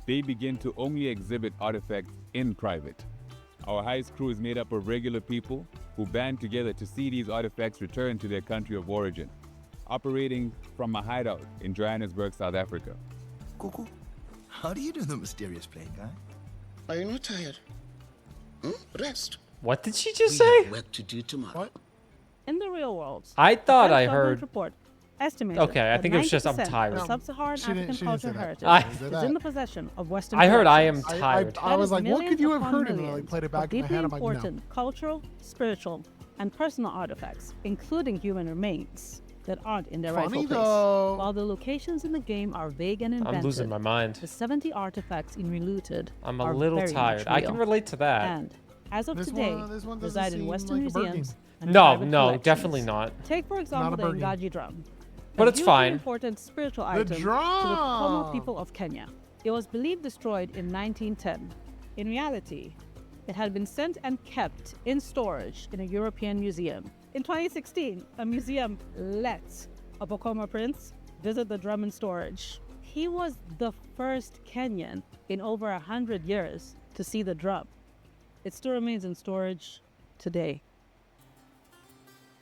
They begin to only exhibit artifacts in private. Our heist crew is made up of regular people who band together to see these artifacts returned to their country of origin, operating from a hideout in Johannesburg, South Africa. Cuckoo, how do you do the mysterious plague, huh? Are you not tired? Rest. What did she just We say? have work to do tomorrow. In the real world, I thought the I French government heard- report estimated Okay, I that think it was just I'm 90% tired. of Sub-Saharan She didn't- African she didn't culture say that. heritage I- is in the possession of Western I heard I am collections. tired. I was That like, is what could you have millions heard? upon And I millions played it of back in my deeply head. I'm like, no. important cultural, spiritual, and personal artifacts, including human remains, that aren't in their Funny rightful place. though. While the locations in the game are vague and I'm invented, losing my mind. the 70 artifacts in Relooted I'm a are little very tired. much I can real. relate to that. And as of This today, one doesn't reside in seem Western like a bird museums. game. and No, private no, collections. definitely not. Take, for example, the bird game. Ngaji drum. But a it's hugely fine. important spiritual The item to the drum! Pomo people of Kenya. It was believed destroyed in 1910. In reality, it had been sent and kept in storage in a European museum. In 2016, a museum let a Bokoma prince visit the drum in storage. He was the first Kenyan in over 100 years to see the drum. It still remains in storage today.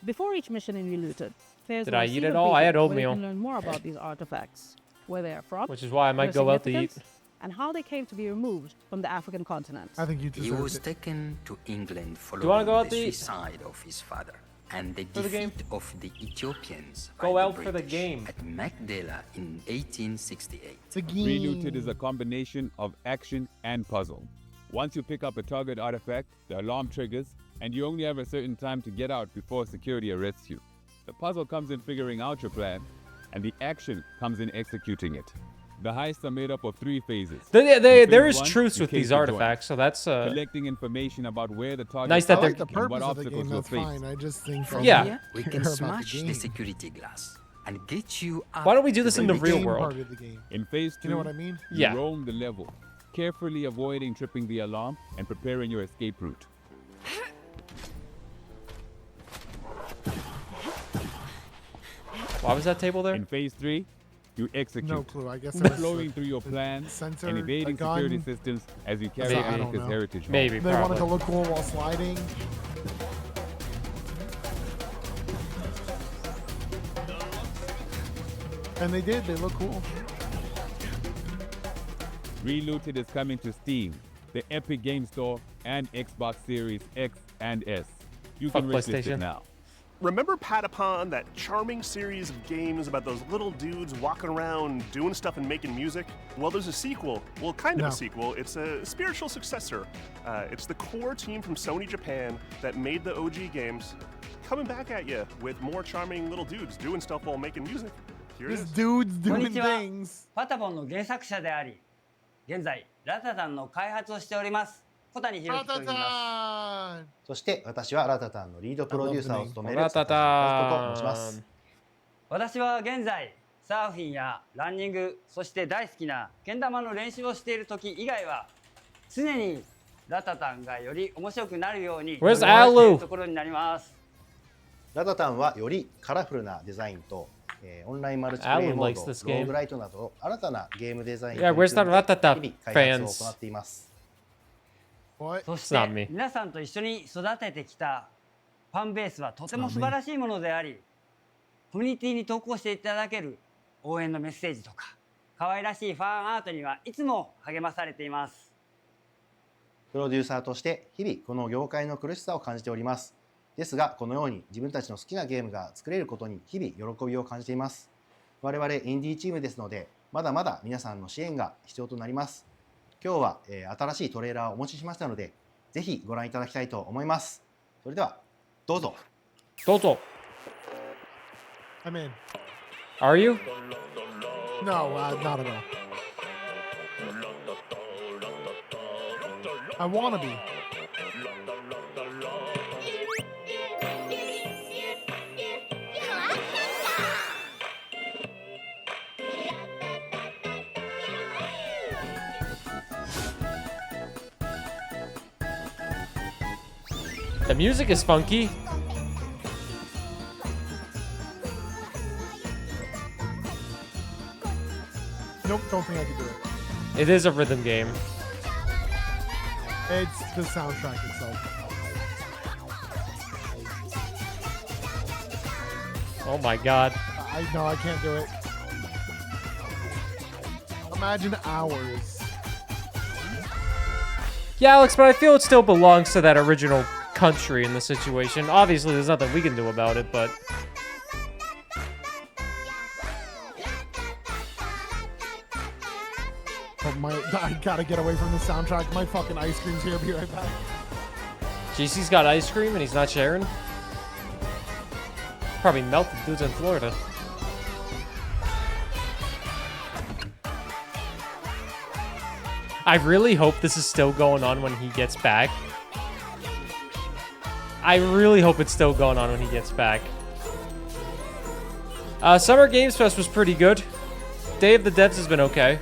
Before each mission in Relooted, players Did will I receive eat it a all? I had briefing where they oatmeal. can learn more about these artifacts, where they are from, Which is why I might their go out to eat. significance, and how they came to be removed from the African continent. I think you He deserve was it. taken to England you wanna following go out the to eat? suicide of his father and the for the game? defeat of the Ethiopians Go by out the for the British game. at Magdala in 1868. Relooted is a combination of action and puzzle. Once you pick up a target artifact, the alarm triggers, and you only have a certain time to get out before security arrests you. The puzzle comes in figuring out your plan, and the action comes in executing it. The heists are made up of 3 phases. There is Phase 1, truths you with case these the joint, artifacts, so that's collecting information about where the target nice that is they're- I like the and purpose what of the obstacles game, you'll that's face. fine. I just think From Yeah. here, we care can about smash the the game. security glass and get you up. Why don't we do this to in the the real game world? part of the game. In phase 2, You know what I mean? you Yeah. roam the level, carefully avoiding tripping the alarm and preparing your escape route. Why was that table there? In phase 3, you execute, No clue. I guess it was flowing a- through your a plans sensor, and a evading gun. security systems as you carry I don't America's know. heritage home. Maybe, They wanted to probably. look cool while sliding. And they did. They look cool. Relooted is coming to Steam, the Epic Game Store, and Xbox Series X and S. You Fuck can wishlist PlayStation. it now. Remember Patapon, that charming series of games about those little dudes walking around doing stuff and making music? Well, there's a sequel. Well, kind of No. a sequel. It's a spiritual successor. It's the core team from Sony Japan that made the OG games coming back at you with more charming little dudes doing stuff while making music. Here it This is. dude's こん doing にちは things. パタポンの原作者であり現在ラタタンの開発をしております小谷博樹と言いま Ta-ta-ta! そして私はラタタンのリードプロデューサーを務めるラタ佐藤和人と申しまタす。す私は現在サーフィンやランニングそして大好きなけん玉の練習をしている時以外は常にラタタンがより面白くなるように Where's してい Alu? るところになりますラタタンはよりカラフルなデザインと、オンラインマルチプレイ Alan モー likes ド、 this ロ game. ーグライトなど新たなゲームデザイン Yeah, where's the 取り組みで Ratata 日々開発 fans? を行っています。 What? そし It's not て me. 皆さんと一緒に育ててきたファンベースはとても素晴らしいものでありコミュニティに投稿していただける応援のメッセージとか可愛らしいファンアートにはいつも励まされていますプロデューサーとして日々この業界の苦しさを感じております。ですがこのように自分たちの好きなゲームが作れることに日々喜びを感じています。我々インディーチームですのでまだまだ皆さんの支援が必要となります。今日は、新しいトレーラーをお持ちしましたのでぜひご覧いただきたいと思います。それではどうぞ。どうぞ。 I'm in. Are you? No, not at all. I wanna be. The music is funky. Nope, don't think I can do it. It is a rhythm game. It's the soundtrack itself. Oh my god. I know I can't do it. Imagine hours. Yeah, Alex, but I feel it still belongs to that original country in the situation. Obviously, there's nothing we can do about it, but... But I gotta get away from the soundtrack. My fucking ice cream's here. Be right back. JC's got ice cream and he's not sharing? Probably melted dudes in Florida. I really hope this is still going on when he gets back. I really hope it's still going on when he gets back. Summer Games Fest was pretty good. Day of the Devs has been okay.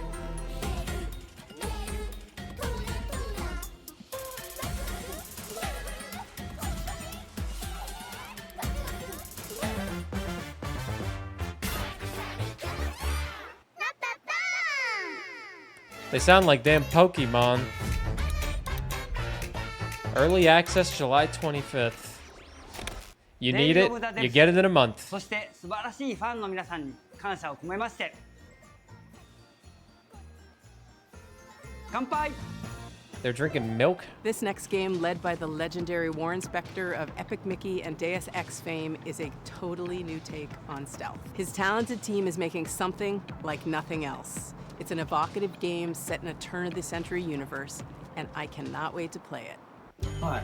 They sound like damn Pokemon. Early access July 25th. You need it, you get it in a month. そして素晴らしいファンの皆さんに感謝を込めまして乾杯 They're drinking milk. This next game, led by the legendary Warren Spector of Epic Mickey and Deus Ex fame, is a totally new take on stealth. His talented team is making something like nothing else. It's an evocative game set in a turn-of-the-century universe, and I cannot wait to play it. Hi,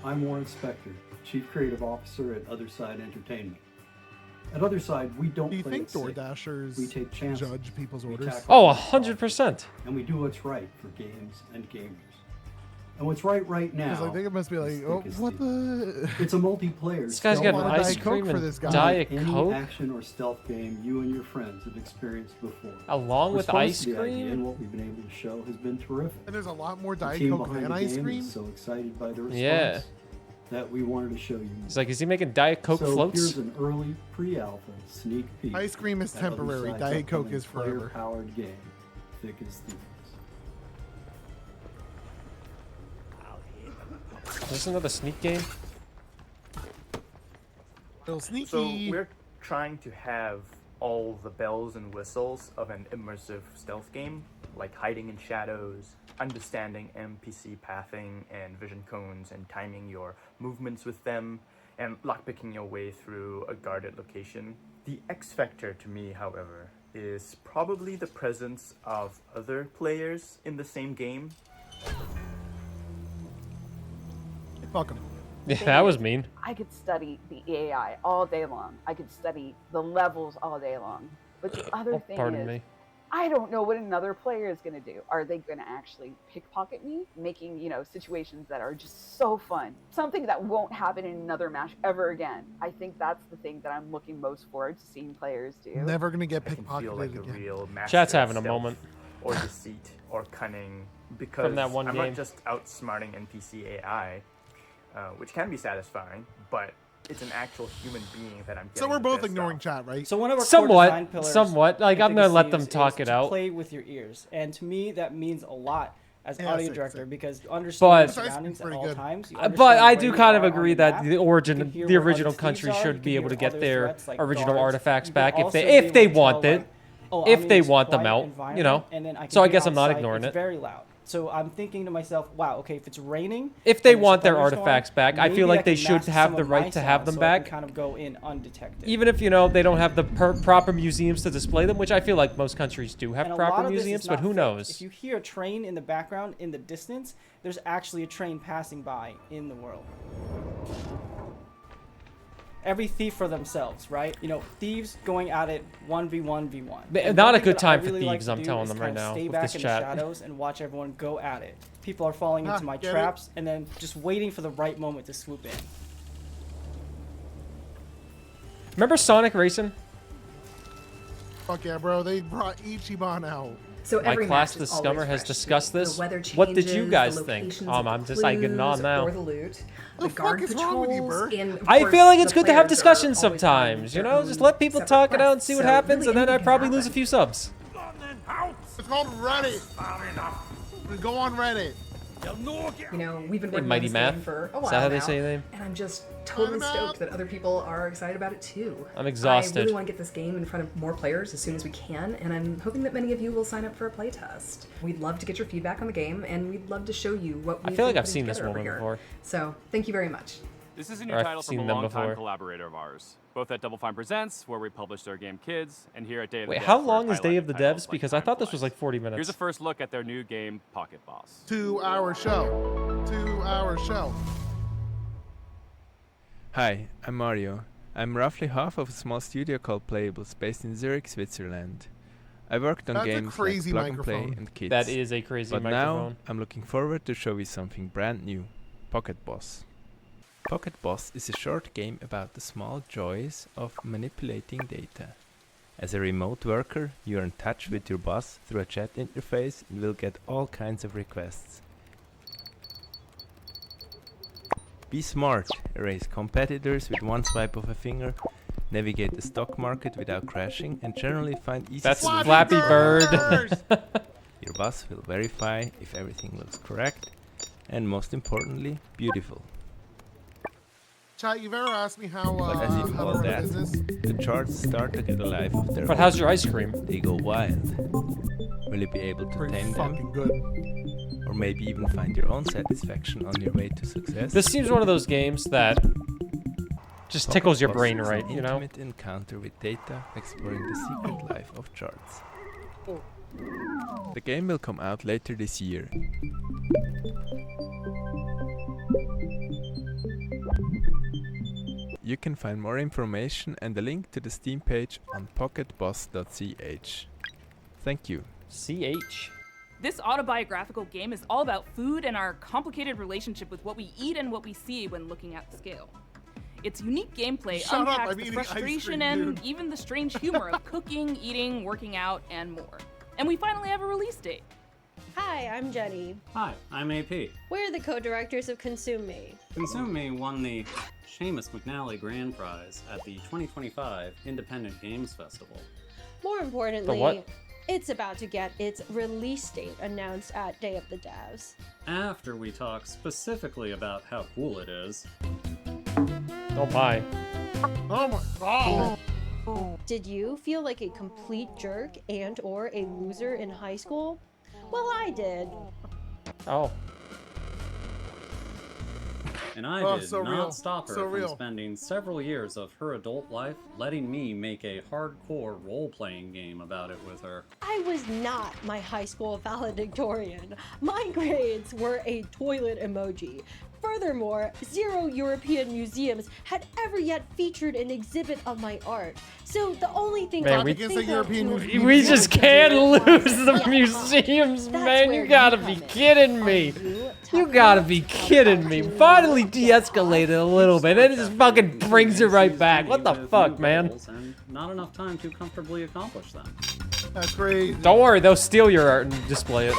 I'm Warren Spector, Chief Creative Officer at Otherside Entertainment. At Otherside, we don't Do you play think it safe. DoorDashers We take chances. judge people's We orders? tackle Oh, problems, 100%. And we do what's right for games and gamers. And what's right now. Because I think it must be like, is oh, thick as what thieves. the? It's a multiplayer. This guy's stealth got game. ice Diet cream Coke for and this guy. Diet Any Coke action or stealth game you and your friends have experienced before. along with Response ice to the idea cream. and what we've been able to show has been terrific. And there's a lot more The Diet team Coke behind than the ice game cream. is so excited by the response Yeah. that we wanted to show you. He's like, is he making Diet Coke So floats? here's an early pre-alpha sneak peek. Ice cream is at temporary. Otherside's Diet Coke upcoming is forever. player-powered game, Thick as Thieves. Is this another sneak game? Little sneaky. So we're trying to have all the bells and whistles of an immersive stealth game, like hiding in shadows, understanding NPC pathing and vision cones and timing your movements with them, and lockpicking your way through a guarded location. The X factor to me, however, is probably the presence of other players in the same game. Fuck him. Yeah, that was mean. I could study the AI all day long. I could study the levels all day long. But the other thing Pardon is, me. I don't know what another player is going to do. Are they going to actually pickpocket me, making, situations that are just so fun? Something that won't happen in another match ever again. I think that's the thing that I'm looking most forward to seeing players do. Never gonna get I can feel pickpocketed like a again. real master Chat's of having a stealth moment. or deceit or cunning, because that one I'm game. not just outsmarting NPC AI, which can be satisfying, but it's an actual human being that I'm getting So we're the both best ignoring of. chat, right? So one of our core design Somewhat, pillars somewhat. Like, at I'm gonna Thick let as them Thieves talk is it to out. play with your ears, and to me that means a lot as Yeah, audio same, director same. because you But- understand the Sorry, surroundings at pretty all good. times. You But understand I where do you kind of are on agree the that map. the You origin, can hear the where original other thieves country are, you should can be able hear to get other their threats, like original guards. artifacts You can back if also they be if they able to want tell, it. like, oh, If I'm in they this want them quiet out, environment, and then I can So I be guess I'm not outside, ignoring it's it. very loud. So I'm thinking to myself, wow, okay, if it's raining, If they and there's a want their thunderstorm, artifacts back, I feel maybe like they can should mask have some the of my right to have sound them so I can back. kind of go in undetected. Even if, they don't have the proper museums to display them, which I feel like most countries do have And a lot proper of this is museums, but not who fake. knows? If you hear a train in the background in the distance, there's actually a train passing by in the world. Every thief for themselves, right? Thieves going at it 1v1v1. But And not one a thing good that I time for really like thieves, to I'm do telling is them kind right of now Stay with back this in chat. the shadows and watch everyone go at it. People are falling into my get it? traps and then just waiting for the right moment to swoop in. Remember Sonic Racing? Fuck yeah, bro. They brought Ichiban out. So My every class, match the is Scummer, always has fresh. discussed this. The weather What did you changes, guys the think? locations I'm of just like getting on clues now. Or the loot. The fuck is wrong with you, Burr? I feel like it's good to have discussions sometimes, Just let people talk it out and see what happens, and then I'd probably lose a few subs. It's called Reddit. We go on Reddit. We've been Hey, working Mighty on this Math. game for a Is while that how they now, say your name? and I'm just totally Mighty stoked that other people are excited about it too. I'm exhausted. I really want to get this game in front of more players as soon as we can, and I'm hoping that many of you will sign up for a playtest. We'd love to get your feedback on the game, and we'd love to show you what I we've feel been like I've putting seen this together over woman here. before. So thank you very much. This is a new Or I've title from seen a them longtime before. collaborator of ours, both at Double Fine Presents, where we published their game Kids, and here at Day of the Wait, Devs, how where long we is Day highlight of the titles Devs? like Because I Time thought this was Flies. like 40 minutes. Here's a first look at their new game, Pocket Boss. 2 hour show. 2 hour show. Hi, I'm Mario. I'm roughly half of a small studio called Playables based in Zurich, Switzerland. I worked on That's a games crazy like Plug and Play microphone. and Kids. That is a crazy but microphone. now I'm looking forward to show you something brand new, Pocket Boss. Pocket Boss is a short game about the small joys of manipulating data. As a remote worker, you're in touch with your boss through a chat interface and will get all kinds of requests. Be smart, erase competitors with one swipe of a finger, navigate the stock market without crashing, and generally find easy That's solutions Flappy to Bird. problems. Your boss will verify if everything looks correct, and most importantly, beautiful. Chat, you've ever asked me how But as if how all to run a that, business? the charts start to get a life of their But own. how's your ice cream? They go wild. Will you be able to Pretty tame them? fucking good. or maybe even find your own satisfaction on your way to success. This seems one of those games that just tickles your brain, right? You know. Intimate encounter with data, exploring the secret life of charts. The game will come out later this year. You can find more information and a link to the Steam page on pocketboss.ch. Thank you. CH. This autobiographical game is all about food and our complicated relationship with what we eat and what we see when looking at the scale. Its unique gameplay Shut up, unpacks I'm the eating ice frustration cream, and dude. even the strange humor of cooking, eating, working out, and more. And we finally have a release date. Hi, I'm Jenny. Hi, I'm AP. We're the co-directors of Consume Me. Consume Me won the Seamus McNally Grand Prize at the 2025 Independent Games Festival. More The importantly, what? it's about to get its release date announced at Day of the Devs. After we talk specifically about how cool it is. Oh my. Oh my god. Did you feel like a complete jerk and or a loser in high school? Well, I did. Oh. And I Oh, did so not real. stop her So from real. spending several years of her adult life letting me make a hardcore role-playing game about it with her. I was not my high school valedictorian. My grades were a toilet emoji. Furthermore, 0 European museums had ever yet featured an exhibit of my art. So the only thing Man, I we- could think of to- We just can't lose the museums, man. You gotta be kidding me. You gotta be kidding me. Finally de-escalated a little bit, and it just fucking brings it right back. What the fuck, man? And not enough time to comfortably accomplish them. That's crazy. Don't worry, they'll steal your art and display it.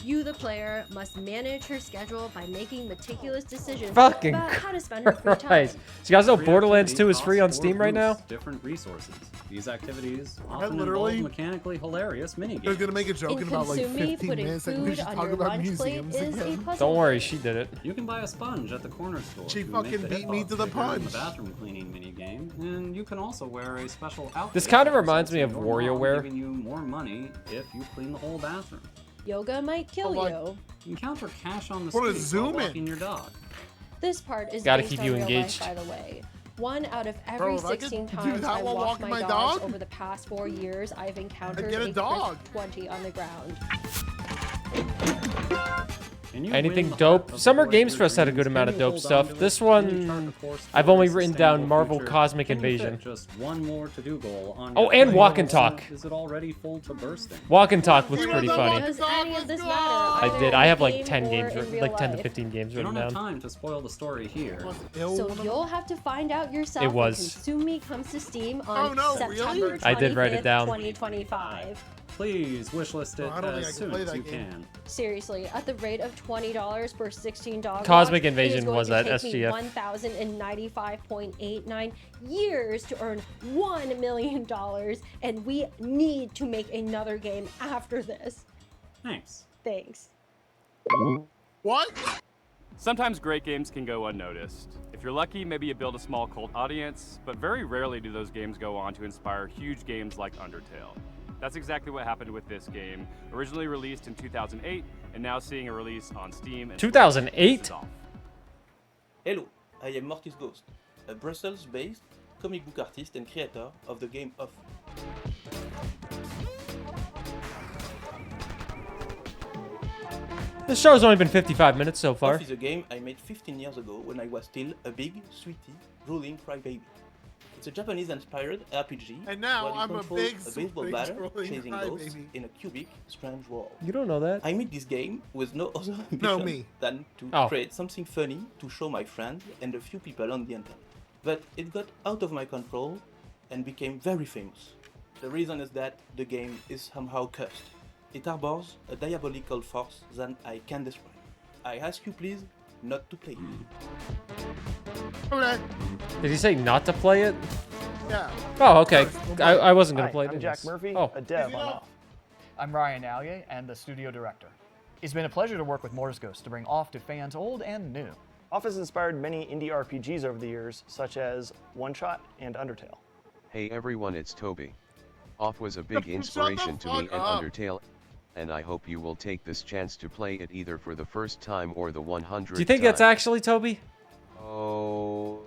You, the player, must manage her schedule by making meticulous decisions Fucking about how to spend her free time. Christ. So you guys know Every Borderlands activity 2 is free on costs Steam or right now? boosts different resources. These activities I often literally- involve mechanically hilarious minigames. They're gonna make a joke in about like Consume Me, 15 putting minutes. Like we food should on talk your about lunch plate museums is a again. puzzle. Don't worry, she did it. You can buy a sponge at the corner store. She to fucking make the beat me hip-hop to the figure in punch. The bathroom cleaning minigame, and you can also wear a special outfit. This kind of that reminds me of results in your mom WarioWare. Giving you more money if you clean the whole bathroom. Yoga might kill you. Encounter cash on the What a street zoom while in. walking your dog. This part is Gotta based keep on you real engaged. life, by the way. 1 out of every Bro, if I could 16 do times that I while walked walking my my dogs dog? over the past 4 years, I've encountered get a crisp dog. 20 on the ground. And you Anything win the dope? heart of Summer the Games boy Fest had a dreams. good amount of Can you dope hold stuff. on to This it? Can you chart one, the course I've for only a written down sustainable Marvel future? Cosmic Can you fit Invasion. just one more to-do goal on Oh, your and plate? Walk and Talk. Is it already full to bursting? Walk and Talk looks pretty Does funny. any of this matter? I either did. in I have game like 10 or games, in real like 10 to life? 15 games You written don't have down. time to spoil the story here. So you'll have to find out yourself It when was. Consume Me comes to Steam Oh, on no, September really? 25th, I did write it down. 2025. Please wishlist it I don't think I as can soon play as that you game. can. Seriously, at the rate of $20 per 16 dog Cosmic walks, Invasion it is going was to at take SGF. me 1,095.89 years to earn $1 million, and we need to make another game after this. Thanks. Thanks. What? Sometimes great games can go unnoticed. If you're lucky, maybe you build a small cult audience, but very rarely do those games go on to inspire huge games like Undertale. That's exactly what happened with this game, originally released in 2008, and now seeing a release on Steam. And 2008? Hello, I am Mortis Ghost, a Brussels-based comic book artist and creator of the game Off. This show's only been 55 minutes so far. Off is a game I made 15 years ago when I was still a big, sweetie, drooling crybaby. It's a Japanese-inspired RPG And now where you I'm a control big, a baseball big batter drooling chasing ghosts crybaby. in a cubic, strange world. You don't know that. I made this game with no other ambition No, me. than to Oh. create something funny to show my friends and a few people on the internet. But it got out of my control and became very famous. The reason is that the game is somehow cursed. It harbors a diabolical force that I can't describe. I ask you please not to play it. Okay. Did he say not to play it? Yeah. Oh, okay. I wasn't gonna Hi, play it. I'm Jack anyways. Murphy, Oh. a dev on Off. I'm Ryan Allier and the studio director. It's been a pleasure to work with Mortis Ghost to bring Off to fans old and new. Off has inspired many indie RPGs over the years, such as One Shot and Undertale. Hey everyone, it's Toby. Off was a big Shut the inspiration to me, fuck and up. Undertale and I hope you will take this chance to play it either for the first time or the 100th Do you think that's actually Toby? Oh.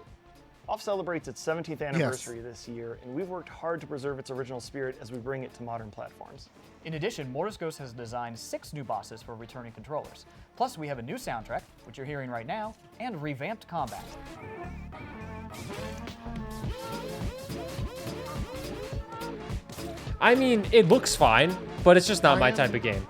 Off celebrates its 17th anniversary this year, and we've worked hard to preserve its original spirit as we bring it to modern platforms. In addition, Mortis Ghost has designed 6 new bosses for returning controllers. Plus, we have a new soundtrack, which you're hearing right now, and revamped combat. I mean, it looks fine, but it's just not my type of game.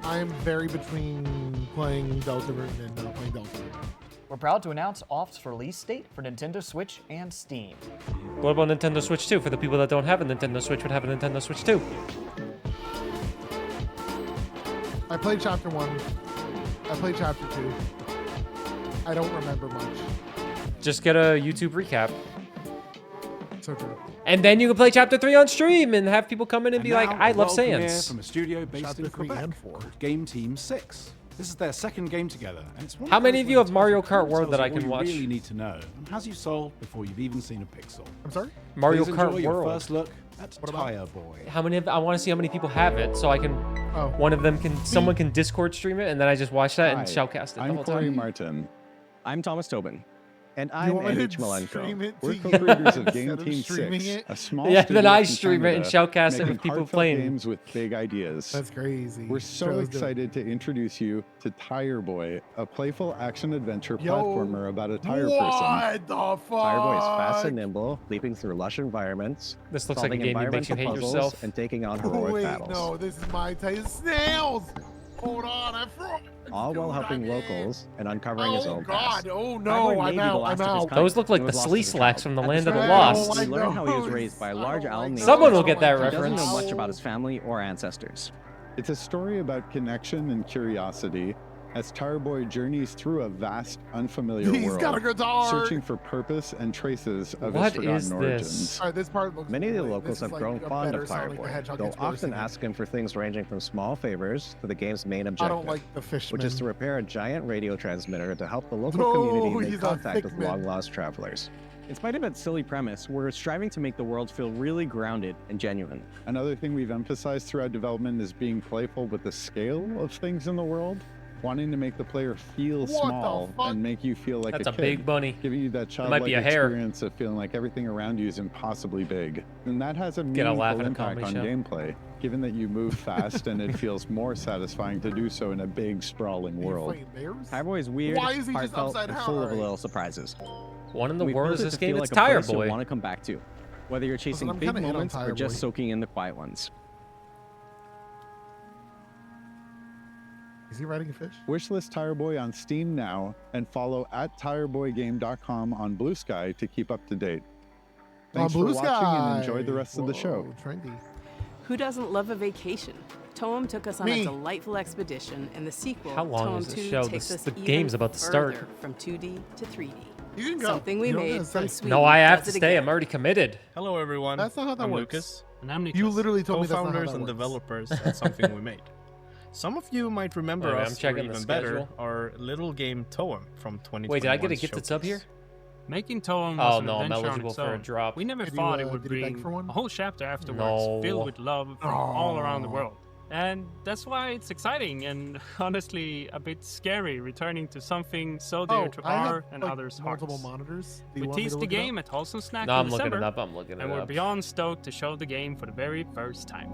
I am very between playing Deltarune and not playing Deltarune. We're proud to announce Off's release date for Nintendo Switch and Steam. What about Nintendo Switch 2? For the people that don't have a Nintendo Switch, would have a Nintendo Switch 2. I played Chapter 1. I played Chapter 2. I don't remember much. Just get a YouTube recap. So true. And then you can play Chapter 3 on stream and have people come in and be like, I love Sans. From a studio based Chapter in 3 Quebec and 4. called Game Team 6. This is their second game together, and it's one How of many those of you where have it Mario tells Kart World that I all can watch? You really need to know, and has you sold before you've even seen a pixel. I'm sorry? Mario Please Kart enjoy your World. first look at Tire Boy. How many? I want to see how many people have it, so I can. One of them can. Someone can Discord stream it, and then I just watch that and Hi, shoutcast it the I'm whole Corey time. Martin. I'm Thomas Tobin. And You I'm want me Andy to stream Chmalenko. it We're to co-creators you of Game instead of Team streaming 6, it? a small Yeah, studio then I from stream it and Canada shoutcast it making with people heartfelt playing. games with big ideas. That's crazy. We're Sure, so let's do it. excited to introduce you to Tire Boy, a playful action-adventure Yo, platformer about a tire person. What the fuck? Tire Boy is fast and nimble, leaping through lush environments. This looks like a solving game that makes you hate environmental puzzles, yourself. and taking on Oh, heroic wait, battles. no, this is my type. Snails! Hold on, I froze. All while helping locals and uncovering his Oh own God! past. Oh Tire no! Boy may I'm be the out! last I'm of his out. kind. Those look like He the was lost Slee as a Slacks child. from the At Land of the start Lost. We learn how he was those. raised by a large owl named Someone will get that He doesn't reference. know much about his family or ancestors. It's a story about connection and curiosity as Tire Boy journeys through a vast, unfamiliar He's world, got a guitar. searching for purpose and traces of What his forgotten is this? origins. All right, this part looks. Many of the great. locals This is have like grown a fond better of Tire Sonic the Boy. Hedgehog They'll experience often than ask him for things ranging from small favors to the game's main I objective, don't like the fishman. which is to repair a giant radio transmitter to help the local Oh, community he's make a contact with thick man. long-lost travelers. In spite of its silly premise, we're striving to make the world feel really grounded and genuine. Another thing we've emphasized throughout development is being playful with the scale of things in the world, wanting to make the player feel What the small fuck? and make you feel like That's a kid, big bunny. giving you that might childlike be a hair. experience of feeling like everything around you is impossibly big. And that has a Get a laugh meaningful at a impact on comedy show. gameplay, given that you move fast and it feels more satisfying to do so in a big, sprawling world. Fighting bears? Tire Boy is weird, Why is he just heartfelt, upside and down full of already? little surprises. One in the We've world built is it this to game feel that's like a Tire place you'll Boy. want to come back to, whether you're chasing I'm big kinda in on moments Tire or just Boy. soaking in the quiet ones. Is he riding a fish? Wishlist Tire Boy on Steam now and follow at tireboygame.com on Blue Sky to keep up to date. Thanks Blue for watching and enjoy Sky. the rest of the show. Whoa, trendy. Who doesn't love a vacation? Toem took us on Me. a delightful expedition, and the sequel, How long Toem is this 2, show? takes us The even game's about to start. further from 2D to 3D. You can go. Something we You don't made gotta from say. Sweden. No, I have does to it stay. again. I'm already committed. Hello everyone. That's not how that I'm works. Lucas. And I'm Nikas. You literally told me that's not how co-founders that and works. developers at Something We Made. Some of you might remember Alright, I'm us, or checking the even better, schedule. our little game Toem from 2021. Wait, did I get a gifted sub here? Making Toem Oh, was an no, I'm adventure on eligible its for a own. drop. We never Did thought you, it would did you beg bring for one? a whole chapter afterwards No. filled with love from all around the world. And that's why it's exciting and honestly a bit scary returning to something so dear to I have, our and like, others' multiple hearts. monitors. Do you We want me to teased the look it up? game at Wholesome Snack No, in I'm looking December, it up. I'm looking it and we're up. beyond stoked to show the game for the very first time.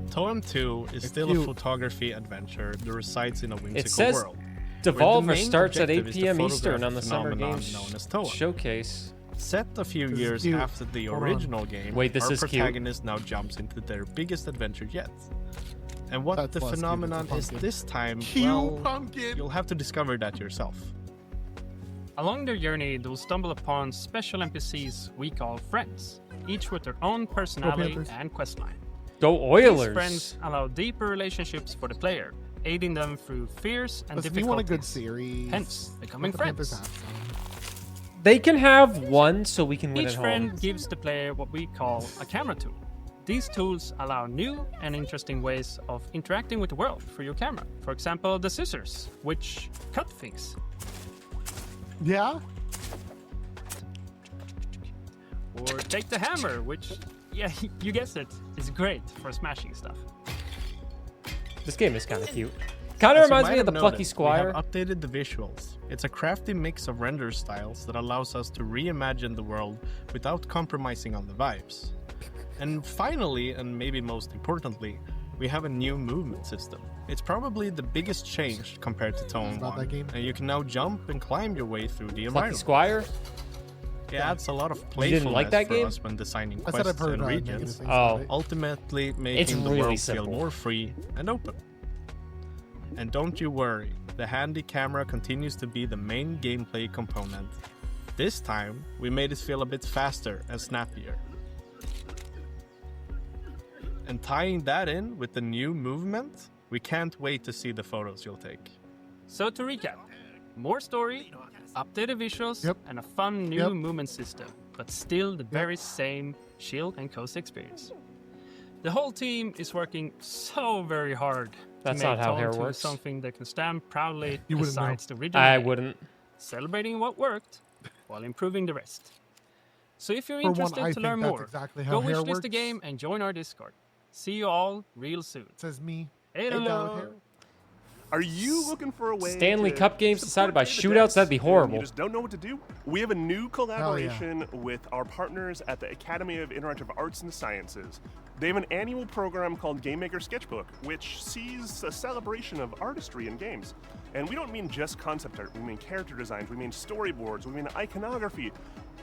Toem 2 is still cute. a photography adventure that resides in a whimsical It says world. Devolver where the main starts at 8 objective is to p.m. Eastern photograph on the a Summer phenomenon Games known as Toem. Showcase. Set a few This is years cute. after the Hold on. original game, Wait, this our is cute. protagonist now jumps into their biggest adventure yet. And what That's the less cute, it's a phenomenon is pumpkin. this time, Cute well, pumpkin. you'll have to discover that yourself. Along their journey, they'll stumble upon special NPCs we call friends, each with their own personality Panthers. and questline. Go These Oilers! friends allow deeper relationships for the player, aiding them through fears and Listen, you want a good difficulties. series. Hence, becoming Let the Panthers friends. have some. They can have one so we can win Each at home. friend gives the player what we call a camera tool. These tools allow new and interesting ways of interacting with the world through your camera. For example, the scissors, which cut things. Yeah? Or take the hammer, which, yeah, you guessed it, is great for smashing stuff. This game is kind of cute. Kind of reminds me of the Plucky Squire. We have updated the visuals. It's a crafty mix of render styles that allows us to reimagine the world without compromising on the vibes. And finally, and maybe most importantly, we have a new movement system. It's probably the biggest change compared to Tone 1, and you can now jump and climb your way through the environment. Plucky Squire? It adds a lot of You playfulness didn't like that for game? us when designing I said I've quests heard and negative regions, things about it. ultimately It's making the really world simple. feel more free and open. And don't you worry, the handy camera continues to be the main gameplay component. This time, we made it feel a bit faster and snappier. And tying that in with the new movement, we can't wait to see the photos you'll take. So to recap, more story, updated visuals, and a fun new movement system, but still the very same chill and cozy experience. The whole team is working so very hard That's to make not how Tone hair 2 works. something that can stand proudly You wouldn't know. besides the original I game, wouldn't. celebrating what worked while improving the rest. So if you're For one, interested I to think learn that's more, exactly how go hair wishlist the works. game and join our Discord. See you all real soon. Says me. Hey, Hey, hello. down here. Are you looking for a way Stanley to Cup games decided by support Day of shootouts? the That'd be Devs and horrible. You just don't know what to do? We have a new collaboration with our partners at the Academy of Interactive Arts and Sciences. They have an annual program called Game Maker Sketchbook, which sees a celebration of artistry in games. And we don't mean just concept art, we mean character designs, we mean storyboards, we mean iconography.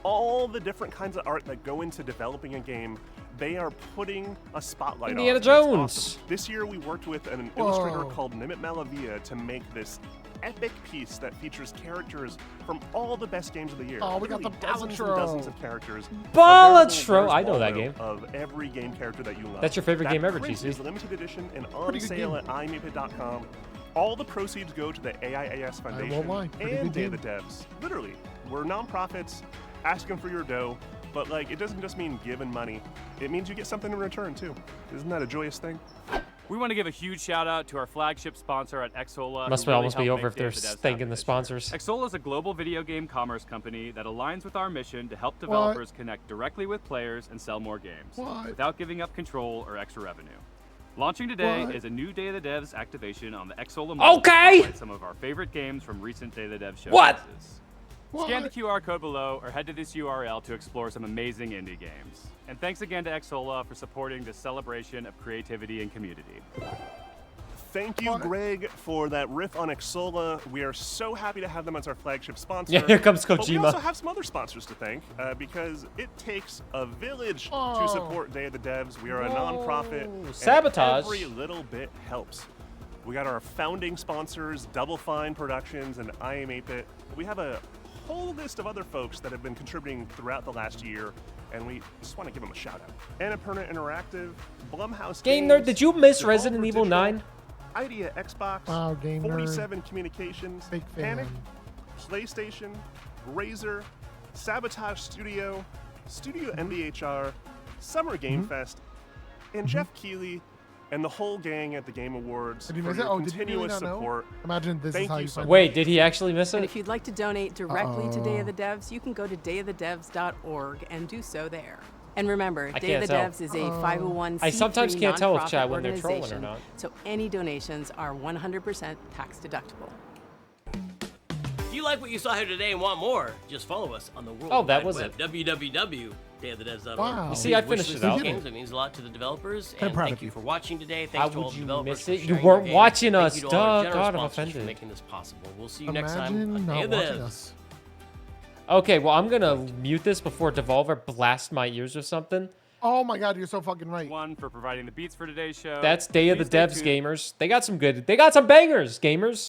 All the different kinds of art that go into developing a game, they are putting a spotlight on. Indiana It's Jones. awesome. This year we worked with an illustrator called Nimit Malavia to make this epic piece that features characters from all the best games of the year. Oh, we got Literally the dozens and Ballatro. dozens of characters. Ballatro! I know that game. Of every game character that you love. That's your favorite That game ever, print GC. is limited edition and on Pretty good sale game. at imapit.com. All the proceeds go to the AIAS Foundation lie, pretty and good Day of the game. Devs. Literally, we're nonprofits asking for your dough, but like it doesn't just mean giving money. It means you get something in return too. Isn't that a joyous thing? We want to give a huge shout out to our flagship sponsor at Xsola. Must who really almost be helped over make if they're Day of the Devs thanking happen the this year. sponsors. Xsola is a global video game commerce company that aligns with our mission to help developers connect directly with players and sell more games without giving up control or extra revenue. Launching today is a new Day of the Devs activation on the Xsola mobile to Okay! spotlight some of our favorite games from recent Day of the Devs showcases. What? Scan the QR code below or head to this URL to explore some amazing indie games. And thanks again to Xsola for supporting this celebration of creativity and community. Thank you, Greg, for that riff on Xsola. We are so happy to have them as our flagship sponsor. Yeah, here comes But we Kojima. also have some other sponsors to thank because it takes a village to support Day of the Devs. We are a nonprofit. and Sabotage. Every little bit helps. We got our founding sponsors, Double Fine Productions and I Am 8-Bit. We have a whole list of other folks that have been contributing throughout the last year, and we just want to give them a shout out. Annapurna Interactive, Blumhouse Game Games, Nerd, did you miss Devolver Resident Evil Digital, 9? Idea Xbox, Wow, Game Nerd. 47 Communications, Big fan. Panic, PlayStation, Razer, Sabotage Studio, Studio MBHR, Summer Game Fest, and Jeff Keighley and the whole gang at the Game Awards Did you for miss it? your Oh, did you really continuous not know? support. Imagine this Thank is how you you so find Wait, did he actually miss And it? if you'd like to donate directly to Day of the Devs, you can go to dayofthedevs.org and do so there. And remember, I Day of can't the tell. Devs is a 501c3 I sometimes can't tell if nonprofit chat when they're trolling or organization, not. so any donations are 100% tax deductible. If you like what you saw here today and want more, just follow us on the World Oh, that Wide was Web, it. www.dayofthedevs.org. Wow. You see, I Please finished wish it list out. these games. It means a lot to the developers. I'm And proud thank of you you. for watching today. How Thanks to all would the you developers miss for it? You sharing weren't your game. watching Thank us. you to all our Duh, generous God, I'm sponsors offended. for making this possible. We'll see you next time Imagine on Day not of the watching Devs. us. Okay, well, I'm gonna mute this before Devolver blasts my ears or something. Oh my god, you're so fucking right. One for providing the beats for today's show. That's Day of the Please stay Devs, tuned. gamers. They got some bangers, gamers.